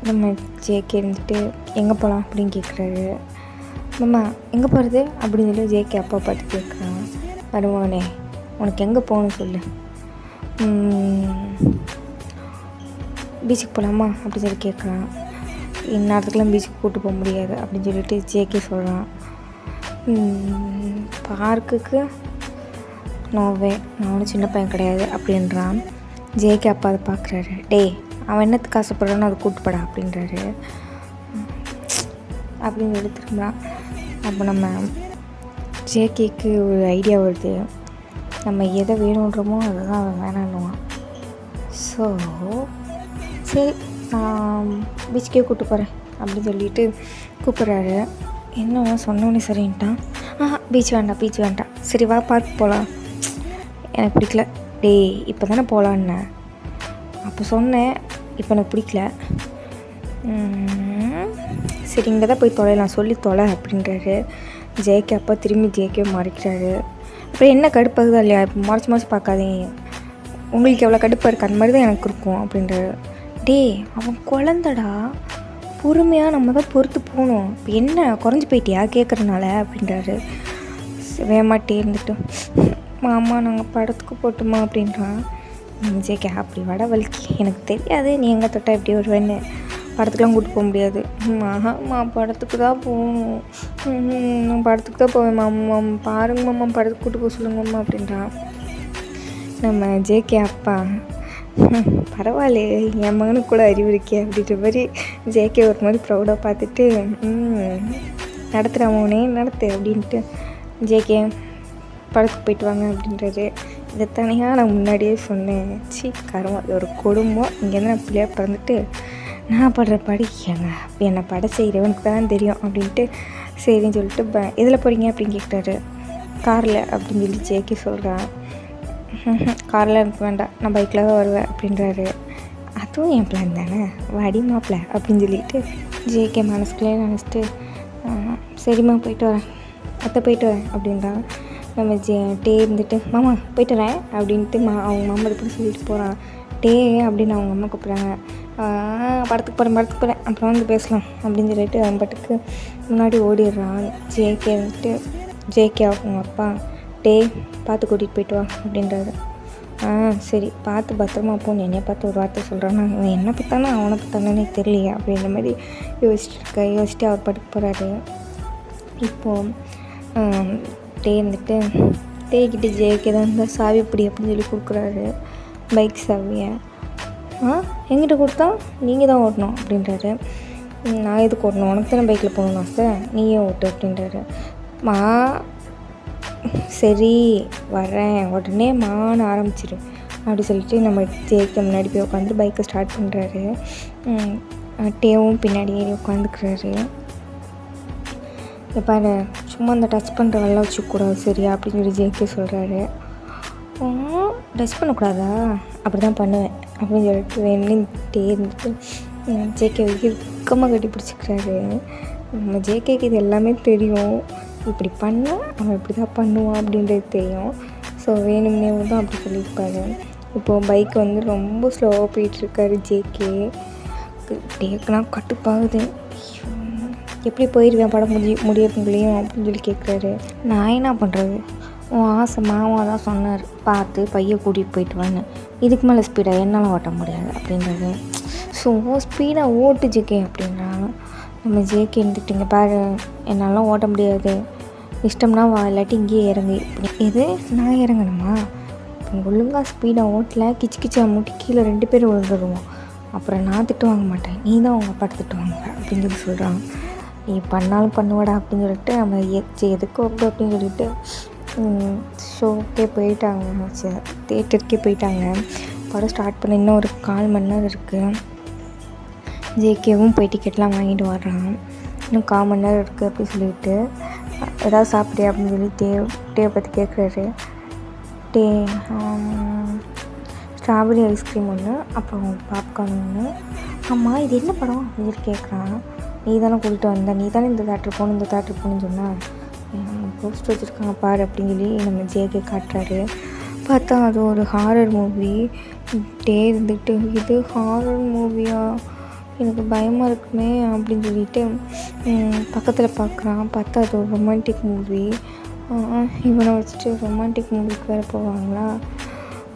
நம்ம ஜேகே இருந்துட்டு எங்கே போகலாம் அப்படின்னு கேட்குறாரு. மாமா எங்கே போகிறது அப்படின்னு சொல்லி ஜேகே அப்பா பார்த்து கேட்குறான். வருவானே உனக்கு எங்கே போகணும்னு சொல்லு. பீச்சுக்கு போகலாமா அப்படின்னு சொல்லி கேட்குறான். இந்நேரத்துக்குலாம் பீச்சுக்கு கூப்பிட்டு போக முடியாது அப்படின்னு சொல்லிட்டு ஜேகே சொல்கிறான். பார்க்குக்கு நோவே, நான் ஒன்றும் சின்ன பையன் கிடையாது அப்படின்றான். ஜேகே அப்பா அதை பார்க்குறாரு. டேய் அவன் என்னத்துக்கு ஆசைப்படுறான்னு அதை கூப்பிட்டுப்படா அப்படின்றாரு. அப்படின்னு சொல்லி திரும்புகிறான். அப்போ நம்ம ஜேகேக்கு ஒரு ஐடியா வருது. நம்ம எதை வேணுன்றமோ அதை தான் அவன் வேணான்னுவான். ஸோ சரி நான் பீச்சுக்கே கூப்பிட்டு போகிறேன் அப்படின்னு சொல்லிட்டு கூப்பிட்றாரு. என்ன சொன்னோன்னே சரின்ட்டான். பீச் வேண்டாம் சரி வா பார்க் போகலாம். எனக்கு பிடிக்கல. டேய் இப்போ தானே போகலான்னு அப்போ சொன்னேன், இப்போ எனக்கு பிடிக்கல. சரி இங்கே தான் போய் தொலைலாம் சொல்லி தொலை அப்படின்றாரு. ஜேகே அப்பா திரும்பி ஜேகே மறைக்கிறாரு. அப்புறம் என்ன கடுப்பாகுதா இல்லையா, இப்போ மறைச்சி பார்க்காதீங்க, உங்களுக்கு எவ்வளோ கடுப்பாக இருக்குது அந்த மாதிரி தான் எனக்கு இருக்கும் அப்படின்றாரு. டேய் அவன் குழந்தடா, பொறுமையாக நம்ம தான் பொறுத்து போகணும். இப்போ என்ன குறைஞ்சி போயிட்டியா கேட்குறதுனால அப்படின்றாரு. வேமாட்டே இருந்துட்டு மாமா நாங்கள் படத்துக்கு போட்டுமா அப்படின்றான். ஜேகே அப்படி வட வலிக்கு எனக்கு தெரியாது நீ எங்கே தொட்டால் எப்படி வருவேன்னு, படத்துக்குலாம் கூப்பிட்டு போக முடியாது. ஆஹாம்மா படத்துக்கு தான் போகணும், நான் படத்துக்கு தான் போவேன் மாமா, பாருங்க மாமா படத்துக்கு கூப்பிட்டு போக சொல்லுங்க மாமா அப்படின்றான். நம்ம ஜேகே அப்பா பரவாயில்லையே என் மகனுக்கு கூட அறிவு இருக்கே அப்படின்ற மாதிரி ஜேகே ஒரு மாதிரி ப்ரௌடாக பார்த்துட்டு நடத்துகிறவனே நடத்து அப்படின்ட்டு ஜேகே படத்துக்கு போயிட்டு வாங்க அப்படின்றாரு. இதை தனியாக நான் முன்னாடியே சொன்னேன். கருமம் அது ஒரு குடும்பம், இங்கேருந்து நான் பிள்ளையாக பிறந்துட்டு நான் படுற படி ஏங்க என்னை படம் செய்கிறவனுக்கு தான் தெரியும் அப்படின்ட்டு சரின்னு சொல்லிட்டு எதில் போகிறீங்க அப்படின்னு கேட்குறாரு. காரில் அப்படின்னு சொல்லி ஜேகே சொல்கிறான். காரில் எனக்கு வேண்டாம் நான் பைக்கில் தான் வருவேன் அப்படின்றாரு. அதுவும் என் பிளான் தானே வாடி மாப்பிள்ள அப்படின்னு சொல்லிட்டு ஜேகே மனசுக்குள்ளே நினச்சிட்டு சரிம்மா போயிட்டு வரேன் அத்தை போயிட்டு வரேன் அப்படின்றான். நம்ம டே இருந்துட்டு மாமா போயிட்டு வரேன் அப்படின்ட்டு அவங்க மாமா இப்படி சொல்லிட்டு போகிறான். டே அப்படின்னு அவங்க அம்மா கூப்பிட்றாங்க. படத்துக்கு போகிறேன் அப்புறம் வந்து பேசலாம் அப்படின்னு சொல்லிட்டு அவன் பாட்டுக்கு முன்னாடி ஓடிடுறான். ஜேகே வந்துட்டு ஜேகே அவங்க அப்பா டே பார்த்து கூட்டிகிட்டு போயிட்டு வா அப்படின்றாரு. சரி பார்த்து பத்திரமா போன்னு என்னைய பார்த்து ஒரு வார்த்தை சொல்கிறான்னா இவன் என்ன பார்த்தானா அவனை பார்த்தானே தெரியலையே அப்படின்ற மாதிரி யோசிச்சுட்டு அவர் பாட்டுக்கு போகிறாரு. இப்போது டே வந்துட்டு டேக்கிட்ட ஜேகே தான் இருந்தால் சாவி பிடி அப்படின்னு சொல்லி கொடுக்குறாரு பைக் சாவியை. எங்கிட்ட கொடுத்தா நீங்கள் தான் ஓட்டணும் அப்படின்றாரு. நான் எதுக்கு ஓட்டணும், உனக்கு தானே பைக்கில் போகணும் ஆசை, நீயே ஓட்டு அப்படின்றாரு. சரி வரேன் உடனே மான்னு ஆரம்பிச்சிரு அப்படி சொல்லிட்டு நம்ம ஜேகே முன்னாடி போய் உட்காந்து பைக்கை ஸ்டார்ட் பண்ணுறாரு. டேவும் பின்னாடி ஏறி உட்காந்துக்கிறாரு. பாரு சும்மா அந்த டச் பண்ணுற வேலை வச்சுக்கூடாது சரியா அப்படின்னு சொல்லி ஜேகே சொல்கிறாரு. டச் பண்ணக்கூடாதா, அப்படி தான் பண்ணுவேன் அப்படின்னு சொல்லிட்டு வேணுட்டே இருந்துட்டு ஜேகே இறுக்கமாக கட்டி பிடிச்சிக்கிறாரு. நம்ம ஜேகேக்கு இது எல்லாமே தெரியும், இப்படி பண்ணால் அவன் இப்படி தான் பண்ணுவான் அப்படின்றது தெரியும். ஸோ வேணும்னே தான் அப்படி சொல்லியிருப்பாரு. இப்போது பைக் வந்து ரொம்ப ஸ்லோவாக போயிட்டுருக்காரு ஜேகே. டேக்குனா கட்டுப்பாகுது, எப்படி போயிடுவேன் படம் முடியறதுங்களையும் அப்படின்னு சொல்லி கேட்குறாரு. நான் என்ன பண்ணுறது, உன் ஆசை மாமா தான் சொன்னார் பார்த்து பையன் கூட்டிகிட்டு போயிட்டு வான்னு, இதுக்கு மேலே ஸ்பீடாக என்னால் ஓட்ட முடியாது அப்படின்றது. ஸோ ஸ்பீடாக ஓட்டு ஜேகே அப்படின்றாங்க. நம்ம ஜேகே இருந்துட்டுங்க பாரு என்னாலாம் ஓட்ட முடியாது, இஷ்டம்னா வா இல்லாட்டி இங்கேயே இறங்கு. எது நான் இறங்கணுமா, ஒழுங்காக ஸ்பீடாக ஓட்டலை கிச்சு கிச்சா மூட்டி கீழே 2 பேரும் விழுந்துடுவோம், அப்புறம் நான் திட்டு வாங்க மாட்டேன், நீ தான் அவங்க அப்பா திட்டு வாங்க அப்படின்னு சொல்லி சொல்கிறான். நீ பண்ணாலும் பண்ணுவாடா அப்படின்னு சொல்லிட்டு நம்ம எதுக்கு ஓகே அப்படின்னு சொல்லிட்டு ஷோக்கே போயிட்டாங்க, தேட்டருக்கே போயிட்டாங்க. படம் ஸ்டார்ட் பண்ண இன்னும் ஒரு 1/4 மணி நேரம் இருக்குது. ஜேகேவும் போய் டிக்கெட்லாம் வாங்கிட்டு வர்றான். இன்னும் 1/4 மணி நேரம் இருக்குது அப்படின்னு சொல்லிட்டு ஏதாவது சாப்பிட்றியா அப்படின்னு சொல்லி டேவை பற்றி கேட்குறாரு. ஸ்ட்ராபெரி ஐஸ்கிரீம் ஒன்று, அப்புறம் பாப்கார்ன் ஒன்று. ஆமாம் இது என்ன படம் அப்படின்னு சொல்லி கேட்குறான். நீ தானே கூட்டிகிட்டு வந்த, நீ தானே இந்த தேட்டர் போகணுன்னு சொன்னால் போஸ்ட் வச்சுருக்காங்க பாரு அப்படின்னு சொல்லி நம்ம ஜேகே காட்டுறாரு. பார்த்தா அது ஒரு ஹாரர் மூவி. இருந்துட்டு இது ஹாரர் மூவியா, எனக்கு பயமாக இருக்குமே அப்படின்னு சொல்லிட்டு பக்கத்தில் பார்க்குறான். பார்த்தா அது ஒரு ரொமான்டிக் மூவி. இவனை வச்சுட்டு ரொமான்டிக் மூவிக்கு வேறு போவாங்களா,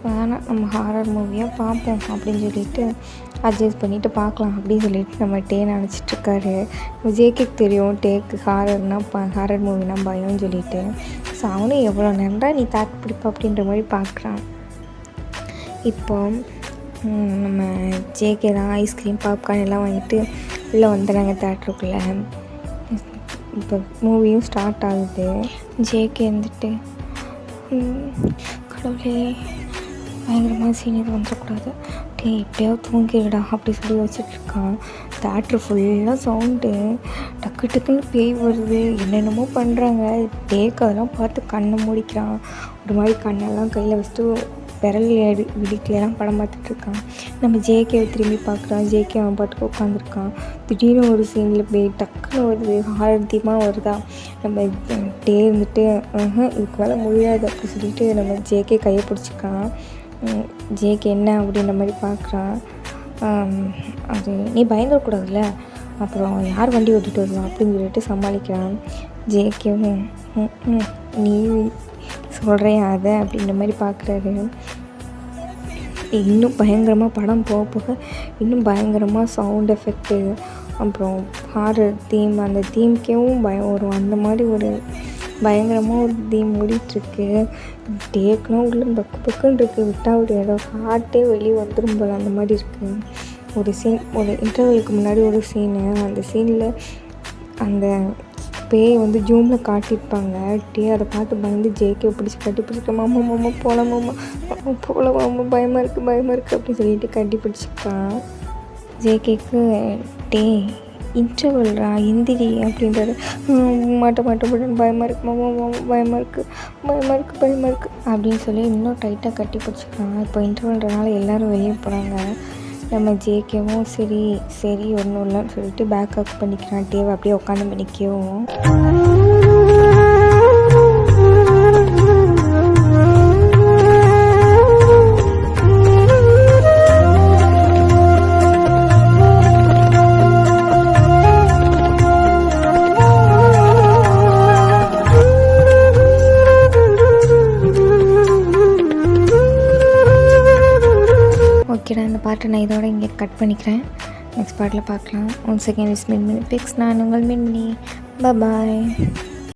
வேணாம் நம்ம ஹாரர் மூவியாக பார்ப்போம் அப்படின்னு சொல்லிட்டு அட்ஜஸ்ட் பண்ணிவிட்டு பார்க்கலாம் அப்படின்னு சொல்லிட்டு நம்ம நினச்சிட்ருக்காரு. ஜேகேக்கு தெரியும் டேக்கு ஹாரர் மூவினா பயம்னு சொல்லிட்டு. ஸோ அவனும் எவ்வளோ நேரம்டா நீ தாக்கு பிடிப்பா அப்படின்ற மாதிரி பார்க்குறான். இப்போ நம்ம ஜேகே தான் ஐஸ்கிரீம் பாப்கார்ன் எல்லாம் வாங்கிட்டு உள்ளே வந்துடுறாங்க தேட்டருக்குள்ளே. இப்போ மூவியும் ஸ்டார்ட் ஆகுது. ஜேகே வந்துட்டு கடவுளே பயங்கரமாக சீன் இது வந்துடக்கூடாது, எப்படியாவது தூங்கிடுடா அப்படி சொல்லி வச்சிட்ருக்கான். தேட்ரு ஃபுல்லாக சவுண்டு, டக்கு டக்குன்னு பேய் வருது, என்னென்னமோ பண்ணுறாங்க. அதெல்லாம் பார்த்து கண்ணை மூடிக்கிறான். ஒரு மாதிரி கண்ணெல்லாம் கையில் வச்சுட்டு விரல் விடிக்கலாம் படம் பார்த்துட்ருக்கான். நம்ம ஜேகேவை திரும்பி பார்க்குறான். ஜேகே அவன் பாட்டுக்கு உட்காந்துருக்கான். திடீர்னு ஒரு சீனில் போய் டக்குன்னு வருது, ஆரத்தியமாக வருதா. நம்ம இருந்துட்டு இதுக்கு மேலே முடியாது அப்படி சொல்லிட்டு நம்ம ஜேகே கையை பிடிச்சிக்கான். ஜேகே என்ன அப்படின்ற மாதிரி பார்க்குறான். அது நீ பயந்துடக்கூடாதுல்ல, அப்புறம் யார் வண்டி ஓட்டிகிட்டு வருவா அப்படின்னு சொல்லிட்டு சமாளிக்கிறான். ஜேகேவும் நீ சொல்கிறேன் அதை அப்படின்ற மாதிரி பார்க்குறாரு. இன்னும் பயங்கரமாக படம் போக போக இன்னும் பயங்கரமாக சவுண்ட் எஃபெக்ட்டு, அப்புறம் ஹாரர் தீம், அந்த தீம்க்கேவும் பயம் வரும். அந்த மாதிரி ஒரு பயங்கரமாக ஒரு தீம் ஓடிட்டுருக்கு. டேக்குனா உள்ள பக்கு பக்குன்னு இருக்குது, விட்டால் ஒரு இடம் ஹார்ட்டே வெளியே வந்துடும் போல் அந்த மாதிரி இருக்குது. ஒரு சீன், ஒரு இன்டர்வலுக்கு முன்னாடி ஒரு சீனு, அந்த சீனில் அந்த பேய் வந்து ஜூமில் காட்டியிருப்பாங்க. அதை பார்த்து பயந்து ஜேகே கட்டி பிடிச்சிக்க மாமா மாமா போகலாம் மாமா போகலாம் மாமா பயமாக இருக்குது அப்படின்னு சொல்லிட்டு கட்டி பிடிச்சிருக்கான். ஜேகேக்கு இன்டர்வல்ரா எந்திரி அப்படின்றது. மாட்ட பயமாக இருக்கு மாமா மாமா பயமாக இருக்குது அப்படின்னு சொல்லி இன்னும் டைட்டாக கட்டி பிடிச்சிக்கிறான். இப்போ இன்டர்வல்ன்றனால எல்லோரும் வெளியே போகிறாங்க. நம்ம ஜேகேவும் சரி ஒன்றும் இல்லைன்னு சொல்லிட்டு பேக் அப் பண்ணிக்கிறான். டேவை அப்படியே உட்காந்து பண்ணிக்கவும். ஓகேடா, இந்த பாட்டை நான் இதோட இங்கே கட் பண்ணிக்கிறேன். நெக்ஸ்ட் பாட்டில் பார்க்கலாம். One second is Minmini fix. நான் உங்கள் மின்மினி. பாய்.